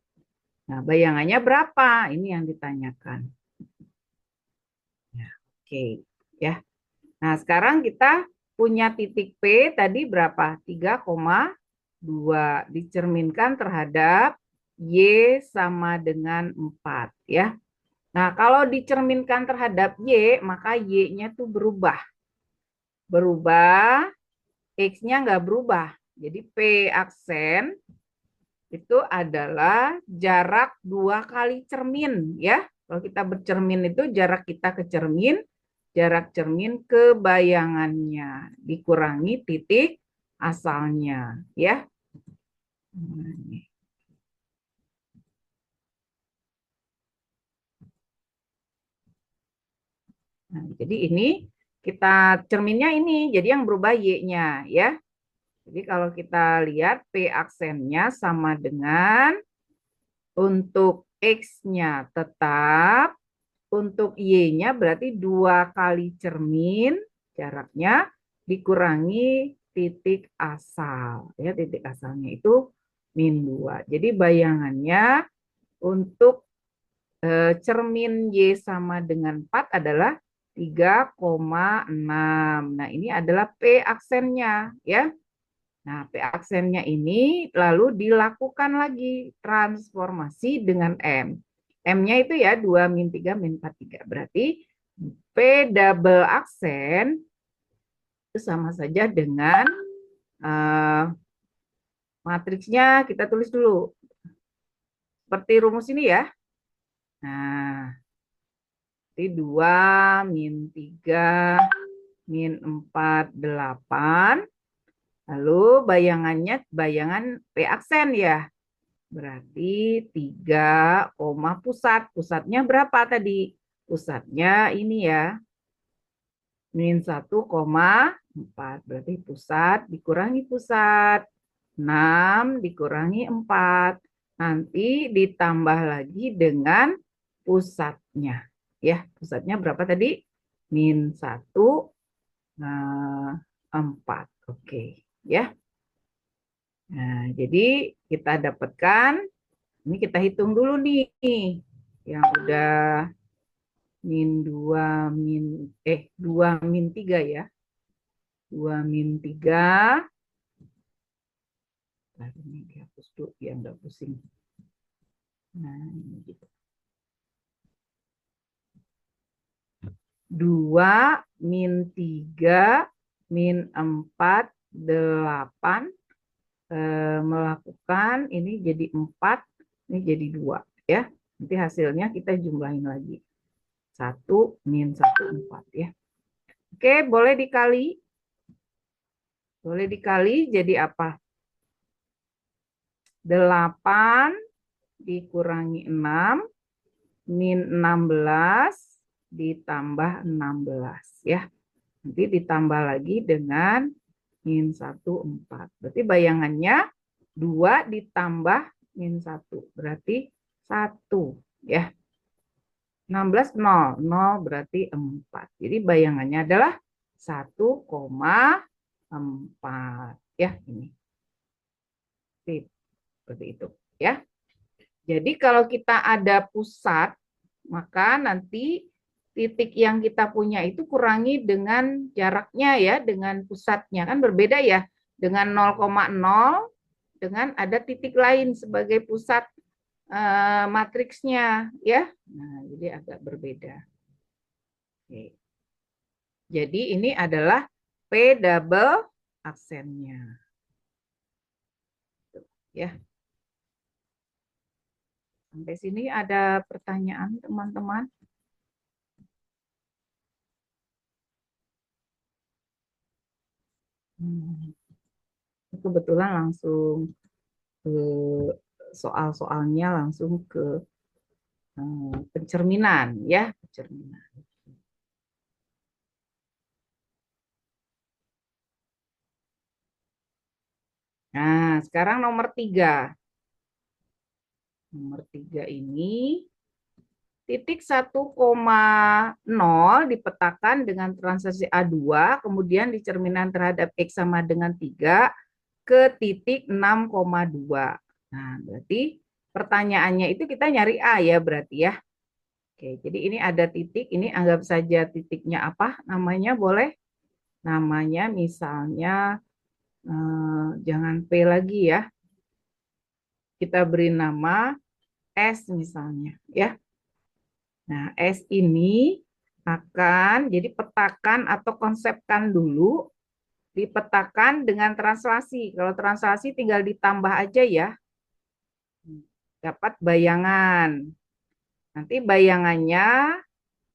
Nah, bayangannya berapa? Ini yang ditanyakan. Ya, oke, ya. Nah, sekarang kita punya titik P tadi berapa? 3,2 dicerminkan terhadap Y sama dengan 4, ya. Nah, kalau dicerminkan terhadap Y, maka Y-nya tuh berubah. Berubah, X-nya nggak berubah. Jadi P aksen itu adalah jarak 2 kali cermin, ya. Kalau kita bercermin itu jarak kita ke cermin, jarak cermin ke bayangannya dikurangi titik asalnya, ya. Nah, jadi ini kita cerminnya ini, jadi yang berubah Y-nya, ya. Jadi kalau kita lihat P aksennya sama dengan untuk X-nya tetap, untuk Y-nya berarti 2 kali cermin jaraknya dikurangi titik asal. Ya, titik asalnya itu min 2. Jadi bayangannya untuk cermin Y sama dengan 4 adalah 3,6. Nah, ini adalah P aksennya, ya. Nah, P aksennya ini lalu dilakukan lagi transformasi dengan M. M-nya itu ya 2 min 3 min 4 3. Berarti P double aksen itu sama saja dengan matriksnya kita tulis dulu. Seperti rumus ini ya. Nah, jadi 2 min 3 min 4 8. Lalu bayangannya bayangan P aksen ya. Berarti 3, pusat. Pusatnya berapa tadi? Pusatnya ini ya. Min 1,4. Berarti pusat dikurangi pusat. 6 dikurangi 4. Nanti ditambah lagi dengan pusatnya. Ya, pusatnya berapa tadi? Min 1,4. Oke, ya. Nah, jadi kita dapatkan, ini kita hitung dulu nih, yang udah min 2 min 3 ya. 2 min 3. Nah, ini dihapus dulu biar nggak pusing. Nah, ini gitu. 2 min 3 min 4 8 melakukan ini jadi 4, ini jadi 2 ya. Nanti hasilnya kita jumlahin lagi. 1 min 1 4 ya. Oke, boleh dikali. Boleh dikali jadi apa? 8 dikurangi 6 min 16 ditambah 16 ya. Nanti ditambah lagi dengan min 1 4. Berarti bayangannya 2 ditambah min 1. Berarti 1 ya. 16 0, 0 berarti 4. Jadi bayangannya adalah 1,4 ya ini. Seperti itu ya. Jadi kalau kita ada pusat, maka nanti titik yang kita punya itu kurangi dengan jaraknya ya, dengan pusatnya. Kan berbeda ya, dengan 0,0 dengan ada titik lain sebagai pusat matriksnya ya. Nah, jadi agak berbeda. Oke. Jadi ini adalah P double aksennya. Ya. Sampai sini ada pertanyaan teman-teman? Kebetulan langsung ke soal-soalnya langsung ke pencerminan ya, pencerminan. Nah, sekarang nomor 3. Nomor 3 ini titik 1,0 dipetakan dengan transaksi A2, kemudian dicerminkan terhadap X sama dengan 3 ke titik 6,2. Nah, berarti pertanyaannya itu kita nyari A ya berarti ya. Oke, jadi ini ada titik, ini anggap saja titiknya apa namanya boleh? Namanya misalnya, jangan P lagi ya. Kita beri nama S misalnya ya. Nah, S ini akan jadi petakan atau konsepkan dulu, dipetakan dengan translasi. Kalau translasi tinggal ditambah aja ya, dapat bayangan. Nanti bayangannya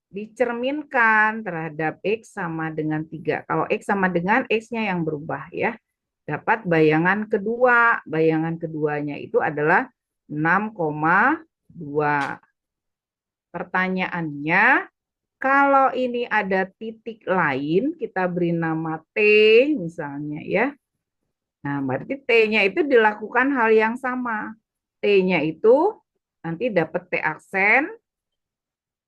dicerminkan terhadap X sama dengan 3. Kalau X sama dengan X-nya yang berubah ya. Dapat bayangan kedua. Bayangan keduanya itu adalah 6,2. Pertanyaannya, kalau ini ada titik lain, kita beri nama T misalnya ya. Nah, berarti T-nya itu dilakukan hal yang sama. T-nya itu nanti dapat T aksen,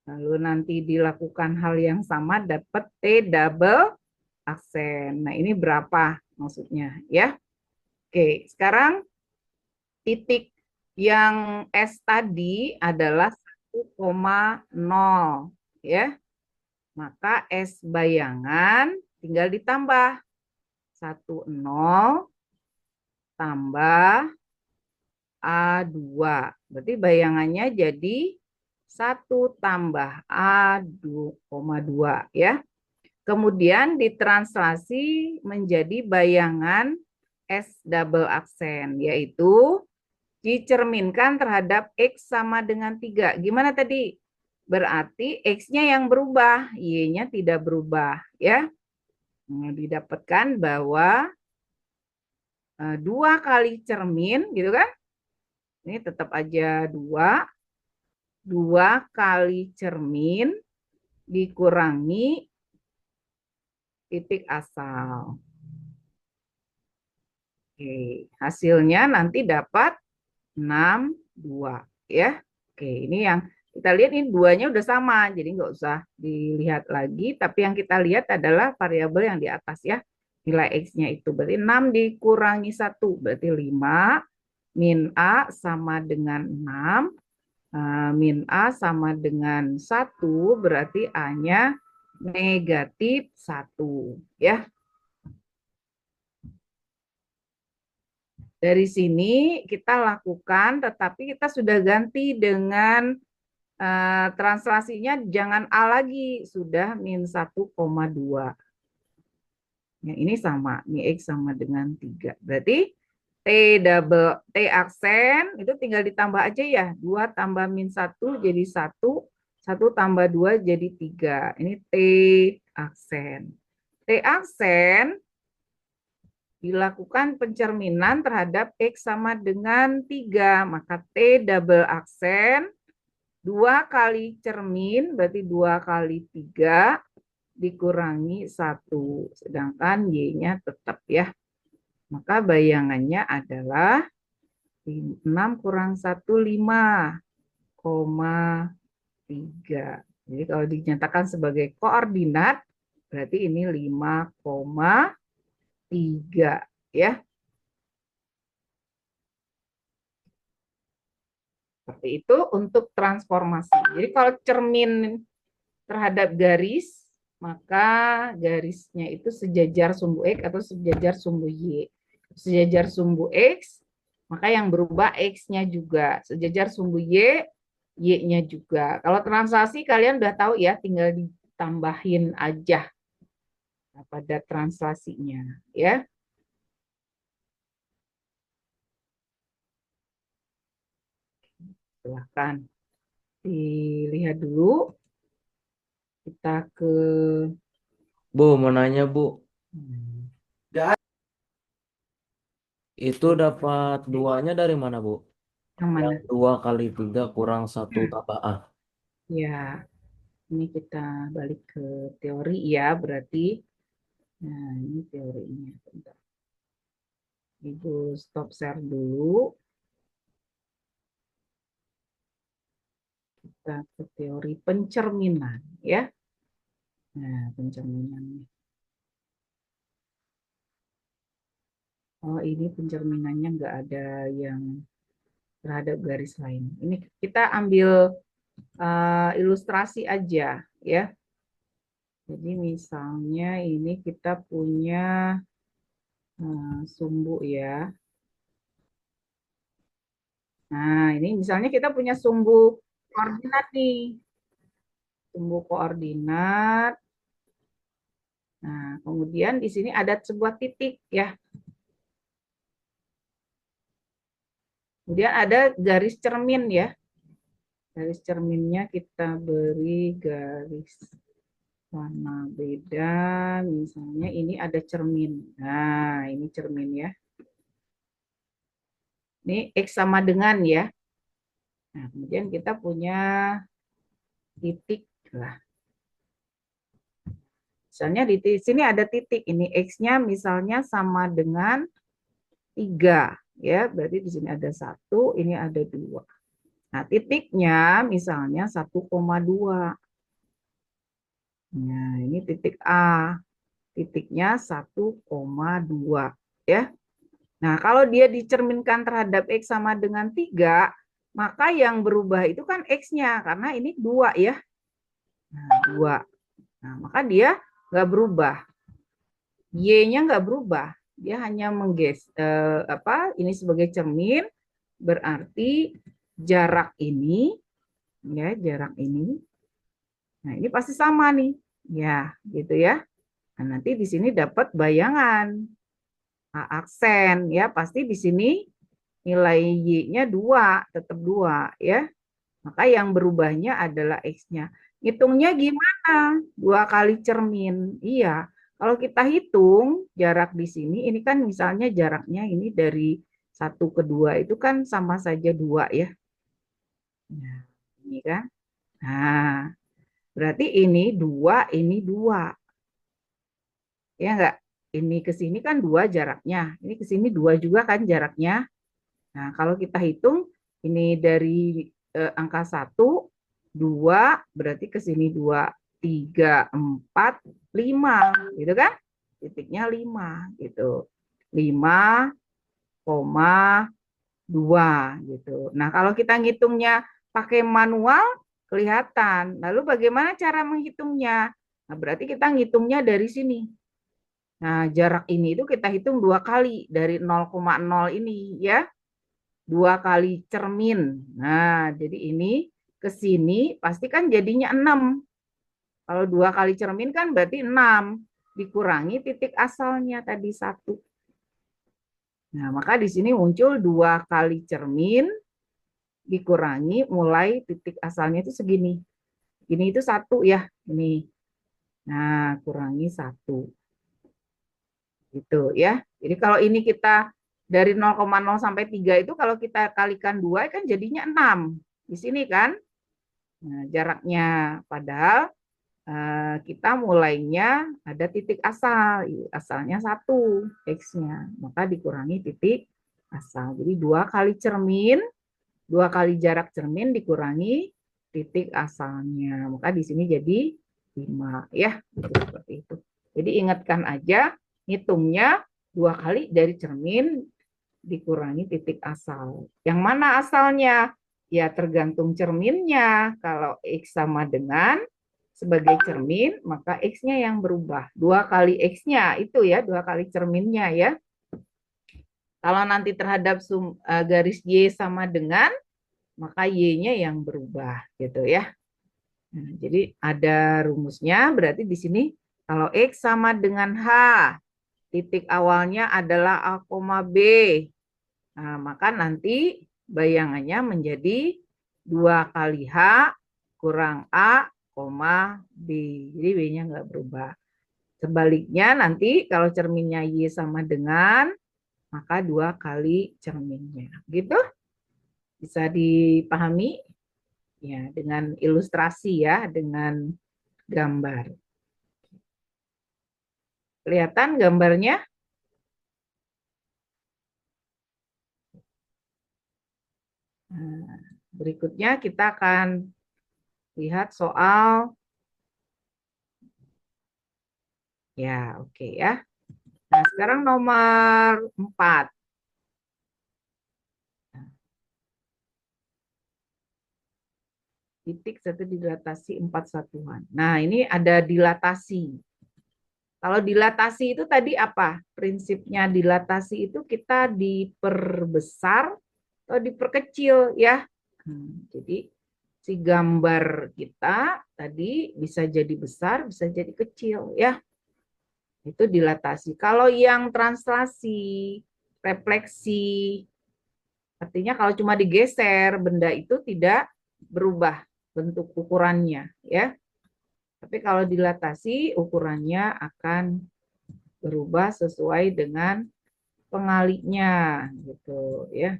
lalu nanti dilakukan hal yang sama dapat T double aksen. Nah, ini berapa maksudnya ya? Oke, sekarang titik yang S tadi adalah 1,0 ya. Maka S bayangan tinggal ditambah 10 tambah A2. Berarti bayangannya jadi 1 tambah A2,2 ya. Kemudian ditranslasi menjadi bayangan S double aksen, yaitu dicerminkan terhadap X sama dengan 3. Gimana tadi? Berarti X-nya yang berubah, Y-nya tidak berubah. Ya. Nah, didapatkan bahwa 2 kali cermin, gitu kan? Ini tetap aja 2. 2 kali cermin dikurangi titik asal. Oke, hasilnya nanti dapat 6,2 ya. Oke, ini yang kita lihat ini duanya udah sama, jadi nggak usah dilihat lagi. Tapi yang kita lihat adalah variabel yang di atas ya. Nilai X-nya itu berarti 6 dikurangi 1, berarti 5. Min A sama dengan 6. Min A sama dengan 1, berarti A-nya negatif 1. Ya. Dari sini kita lakukan, tetapi kita sudah ganti dengan translasinya jangan A lagi, sudah min 1,2. Yang ini sama, ini X sama dengan 3. Berarti T double T aksen itu tinggal ditambah aja ya. 2 tambah min 1 jadi 1, 1 tambah 2 jadi 3. Ini T aksen. T aksen dilakukan pencerminan terhadap X sama dengan 3. Maka T double aksen 2 kali cermin berarti 2 kali 3 dikurangi 1. Sedangkan Y-nya tetap ya. Maka bayangannya adalah 6 kurang 1, 5,3. Jadi kalau dinyatakan sebagai koordinat, berarti ini 5,3 ya. Seperti itu untuk transformasi. Jadi kalau cermin terhadap garis, maka garisnya itu sejajar sumbu X atau sejajar sumbu Y. Sejajar sumbu X, maka yang berubah X-nya juga. Sejajar sumbu Y, Y-nya juga. Kalau translasi kalian udah tahu ya, tinggal ditambahin aja pada translasinya. Ya, silahkan dilihat dulu. Kita ke
Bu, mau nanya Bu, itu dapat duanya dari mana Bu?
yang
Yang
mana?
2 kali 3 kurang 1 tambah A.
Ya, ini kita balik ke teori ya, berarti. Nah, ini teorinya. Bentar. Ibu stop share dulu. Kita ke teori pencerminan ya. Nah, pencerminannya. Oh, ini pencerminannya nggak ada yang terhadap garis lain. Ini kita ambil ilustrasi aja ya. Jadi misalnya ini kita punya sumbu ya. Nah, ini misalnya kita punya sumbu koordinat nih. Sumbu koordinat. Nah, kemudian di sini ada sebuah titik ya. Kemudian ada garis cermin ya. Garis cerminnya kita beri garis warna beda. Misalnya ini ada cermin. Nah, ini cermin ya. Ini X sama dengan ya. Nah, kemudian kita punya titik lah. Misalnya di sini ada titik, ini X-nya misalnya sama dengan 3. Ya, berarti di sini ada 1, ini ada 2. Nah, titiknya misalnya 1,2. Nah, ini titik A. Titiknya 1,2. Ya. Nah, kalau dia dicerminkan terhadap X sama dengan 3, maka yang berubah itu kan X-nya, karena ini 2 ya. Nah, 2. Nah, maka dia nggak berubah. Y-nya nggak berubah. Dia hanya ini sebagai cermin, berarti jarak ini, ya jarak ini, nah ini pasti sama nih, ya gitu ya. Nah, nanti di sini dapat bayangan aksen, ya pasti di sini nilai Y-nya 2, tetap 2 ya. Maka yang berubahnya adalah X-nya. Hitungnya gimana? 2 kali cermin. Iya. Kalau kita hitung jarak di sini, ini kan misalnya jaraknya ini dari 1 ke 2 itu kan sama saja 2 ya. Nah, ini kan. Nah, berarti ini 2, ini 2. Ya enggak? Ini ke sini kan 2 jaraknya. Ini ke sini 2 juga kan jaraknya. Nah, kalau kita hitung ini dari angka 1, 2, berarti ke sini 2, 3, 4, 5, gitu kan? Titiknya 5, gitu. 5,2 gitu. Nah, kalau kita ngitungnya pakai manual, kelihatan. Lalu bagaimana cara menghitungnya? Nah, berarti kita ngitungnya dari sini. Nah, jarak ini itu kita hitung 2 kali dari 0,0 ini ya. 2 kali cermin. Nah, jadi ini ke sini pasti kan jadinya 6. Kalau 2 kali cermin kan berarti 6. Dikurangi titik asalnya tadi 1. Nah, maka di sini muncul 2 kali cermin dikurangi mulai titik asalnya itu segini. Ini itu 1 ya. Ini. Nah, kurangi 1. Gitu ya. Jadi kalau ini kita dari 0,0 sampai 3 itu kalau kita kalikan 2 kan jadinya 6. Di sini kan. Nah, jaraknya padahal kita mulainya ada titik asal, asalnya 1 X-nya, maka dikurangi titik asal. Jadi 2 kali cermin, 2 kali jarak cermin dikurangi titik asalnya, maka di sini jadi 5 ya, seperti itu. Jadi ingatkan aja, hitungnya 2 kali dari cermin dikurangi titik asal. Yang mana asalnya? Ya tergantung cerminnya. Kalau X sama dengan sebagai cermin, maka X-nya yang berubah. 2 kali X-nya itu ya, 2 kali cerminnya ya. Kalau nanti terhadap garis Y sama dengan, maka Y-nya yang berubah gitu ya. Nah, jadi ada rumusnya, berarti di sini kalau X sama dengan H, titik awalnya adalah A, B. Nah, maka nanti bayangannya menjadi 2 kali H kurang A, B. Jadi B-nya nggak berubah. Sebaliknya nanti kalau cerminnya Y sama dengan, maka 2 kali cerminnya. Gitu? Bisa dipahami? Ya, dengan ilustrasi ya, dengan gambar. Kelihatan gambarnya? Nah, berikutnya kita akan lihat soal ya, oke ya. Nah, sekarang nomor 4. Titik satu dilatasi 4 satuan. Nah, ini ada dilatasi. Kalau dilatasi itu tadi apa? Prinsipnya dilatasi itu kita diperbesar atau diperkecil ya. Jadi si gambar kita tadi bisa jadi besar, bisa jadi kecil ya. Itu dilatasi. Kalau yang translasi, refleksi, artinya kalau cuma digeser, benda itu tidak berubah bentuk ukurannya ya. Tapi kalau dilatasi, ukurannya akan berubah sesuai dengan pengalinya gitu ya.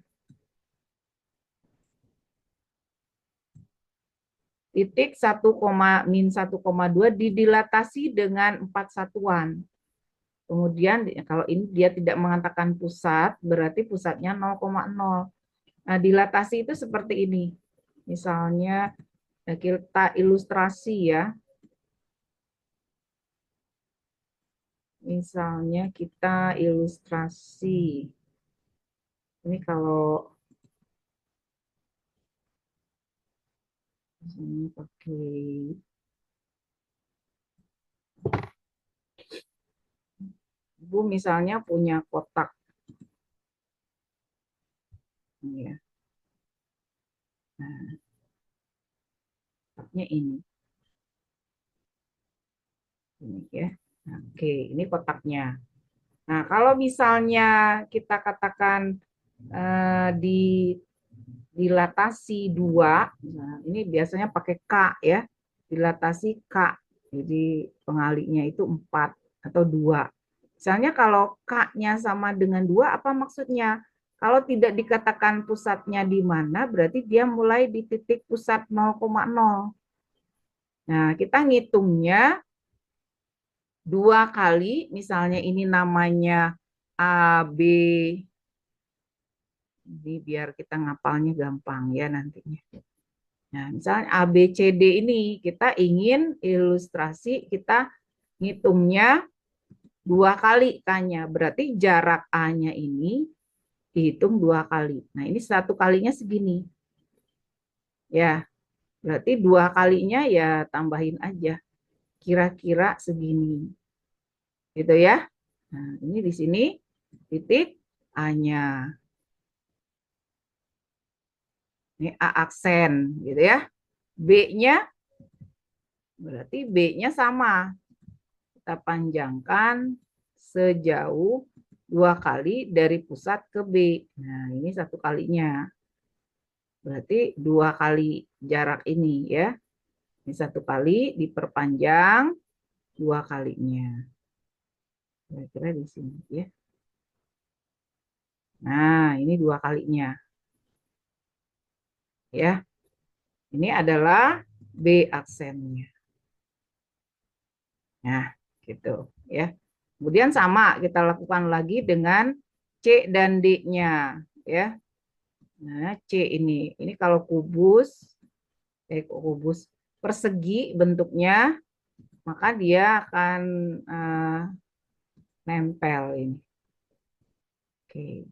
Titik 1,-1,2 didilatasi dengan 4 satuan. Kemudian kalau ini dia tidak mengatakan pusat, berarti pusatnya 0,0. Nah, dilatasi itu seperti ini. Misalnya kita ilustrasi ya. Misalnya kita ilustrasi. Ini kalau misalnya pakai Ibu misalnya punya kotak. Ya. Nah, kotaknya ini. Ini ya. Nah, oke, ini kotaknya. Nah, kalau misalnya kita katakan dilatasi 2, nah ini biasanya pakai K ya, dilatasi K, jadi pengalinya itu 4 atau 2. Misalnya kalau K-nya sama dengan 2, apa maksudnya? Kalau tidak dikatakan pusatnya di mana, berarti dia mulai di titik pusat 0,0. Nah, kita ngitungnya 2 kali, misalnya ini namanya AB, ini biar kita ngapalnya gampang ya nantinya. Nah, misalnya A, B, C, D ini kita ingin ilustrasi, kita ngitungnya 2 kali K-nya. Berarti jarak A-nya ini dihitung 2 kali. Nah, ini 1 kalinya segini. Ya, berarti 2 kalinya ya tambahin aja. Kira-kira segini. Gitu ya. Nah, ini di sini titik A-nya. Ini A aksen gitu ya. B-nya berarti B-nya sama. Kita panjangkan sejauh 2 kali dari pusat ke B. Nah, ini 1 kalinya. Berarti 2 kali jarak ini ya. Ini 1 kali diperpanjang 2 kalinya. Kira-kira di sini ya. Nah, ini 2 kalinya. Ya. Ini adalah B aksennya. Nah, gitu ya. Kemudian sama kita lakukan lagi dengan C dan D-nya ya. Nah, C ini kalau kubus persegi bentuknya, maka dia akan nempel ini. Oke,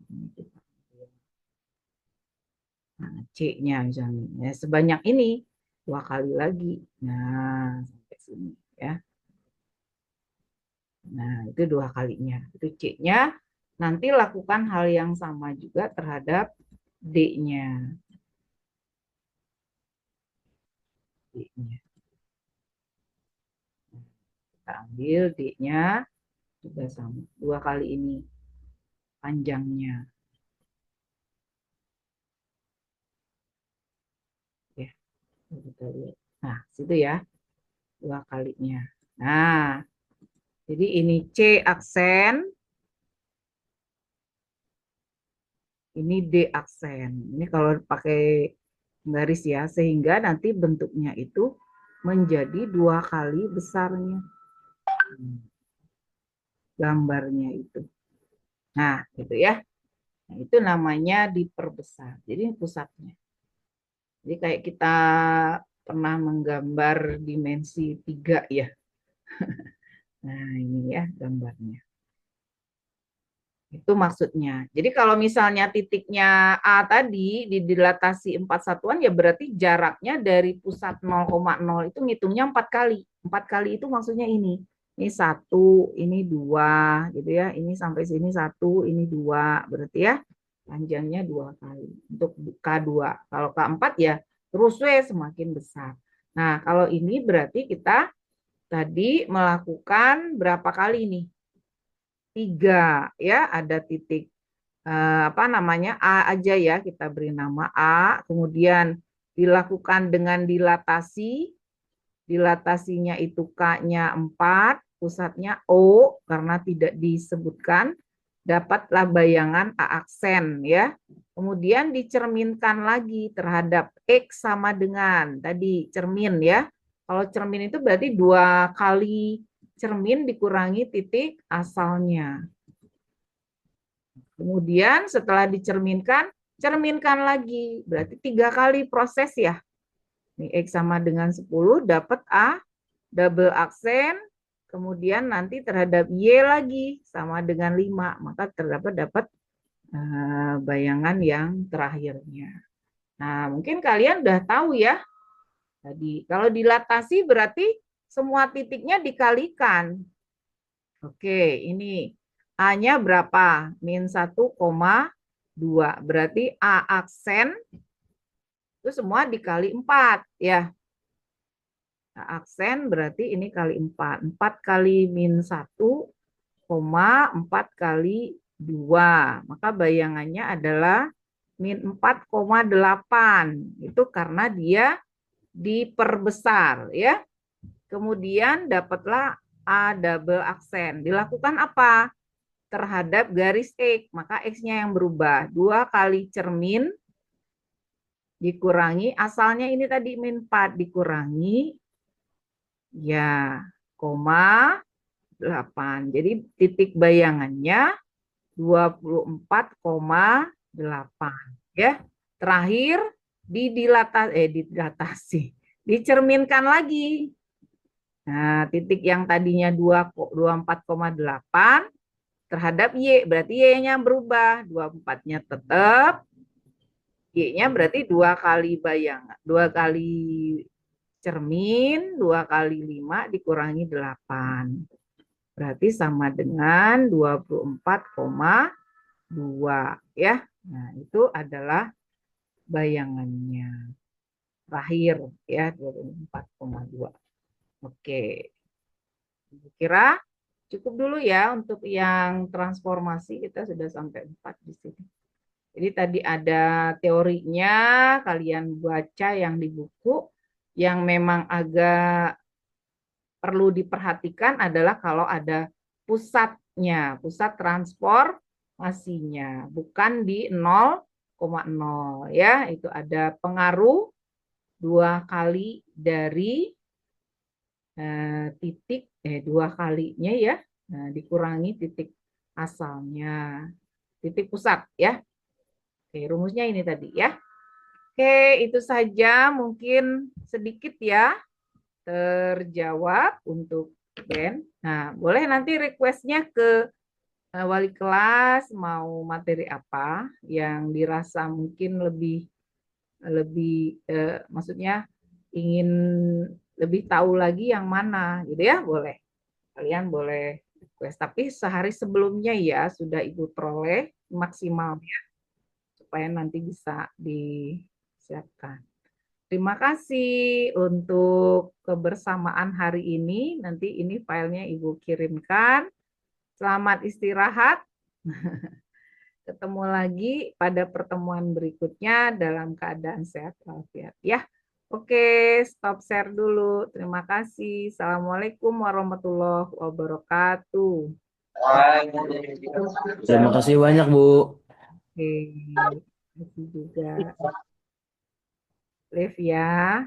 nah, C-nya misalnya ya, sebanyak ini 2 kali lagi. Nah, sampai sini ya. Nah, itu 2 kalinya. Itu C-nya. Nanti lakukan hal yang sama juga terhadap D-nya. D-nya. Kita ambil D-nya juga sama. 2 kali ini panjangnya. Ya, kita lihat. Nah, situ ya. 2 kalinya. Nah, jadi ini C aksen, ini D aksen. Ini kalau pakai garis ya, sehingga nanti bentuknya itu menjadi 2 kali besarnya. Gambarnya itu. Nah, gitu ya. Nah, itu namanya diperbesar. Jadi pusatnya. Jadi kayak kita pernah menggambar dimensi 3 ya. Nah, ini ya gambarnya. Itu maksudnya. Jadi kalau misalnya titiknya A tadi di dilatasi 4 satuan ya berarti jaraknya dari pusat 0,0 itu ngitungnya 4 kali. 4 kali itu maksudnya ini. Ini 1, ini 2 gitu ya. Ini sampai sini 1, ini 2. Berarti ya panjangnya 2 kali untuk K2. Kalau K4 ya terus semakin besar. Nah, kalau ini berarti kita tadi melakukan berapa kali nih? 3 ya, ada titik apa namanya A aja ya, kita beri nama A, kemudian dilakukan dengan dilatasi, dilatasinya itu K-nya 4, pusatnya O karena tidak disebutkan, dapatlah bayangan A aksen ya. Kemudian dicerminkan lagi terhadap X sama dengan tadi cermin ya. Kalau cermin itu berarti 2 kali cermin dikurangi titik asalnya. Kemudian setelah dicerminkan, cerminkan lagi. Berarti 3 kali proses ya. Ini X sama dengan 10 dapat A, double aksen, kemudian nanti terhadap Y lagi sama dengan 5. Maka dapat bayangan yang terakhirnya. Nah, mungkin kalian udah tahu ya. Tadi kalau dilatasi berarti semua titiknya dikalikan. Oke, ini A-nya berapa? Min 1,2. Berarti A aksen itu semua dikali 4 ya. A aksen berarti ini kali 4. 4 kali min 1,4 kali 2. Maka bayangannya adalah min 4,8. Itu karena dia diperbesar ya. Kemudian dapatlah A double aksen. Dilakukan apa? Terhadap garis X, maka X-nya yang berubah. 2 kali cermin dikurangi, asalnya ini tadi min 4 dikurangi, ya, koma 8. Jadi titik bayangannya 24,8. Ya. Terakhir dilatasi, dicerminkan lagi. Nah, titik yang tadinya 24,8 terhadap Y, berarti Y-nya berubah, 24-nya tetap, Y-nya berarti 2 kali bayangan, 2 kali cermin, 2 kali 5 dikurangi 8. Berarti sama dengan 24,2 ya. Nah, itu adalah bayangannya. Terakhir ya 24,2. Oke. Kira cukup dulu ya untuk yang transformasi, kita sudah sampai 4 di sini. Jadi tadi ada teorinya, kalian baca yang di buku. Yang memang agak perlu diperhatikan adalah kalau ada pusatnya, pusat transformasinya, bukan di 0,0 ya, itu ada pengaruh 2 kali dari titik 2 kalinya ya, dikurangi titik asalnya, titik pusat ya. Oke, rumusnya ini tadi ya. Oke, itu saja mungkin sedikit ya terjawab untuk Ben. Nah, boleh nanti requestnya ke wali kelas mau materi apa yang dirasa mungkin lebih lebih maksudnya ingin lebih tahu lagi yang mana gitu ya, boleh. Kalian boleh request, tapi sehari sebelumnya ya sudah Ibu peroleh maksimal supaya nanti bisa disiapkan. Terima kasih untuk kebersamaan hari ini. Nanti ini filenya Ibu kirimkan. Selamat istirahat. Ketemu lagi pada pertemuan berikutnya dalam keadaan sehat walafiat. Ya, oke, stop share dulu. Terima kasih. Assalamualaikum warahmatullahi wabarakatuh.
Terima kasih banyak, Bu.
Oke, terima kasih juga. Live ya.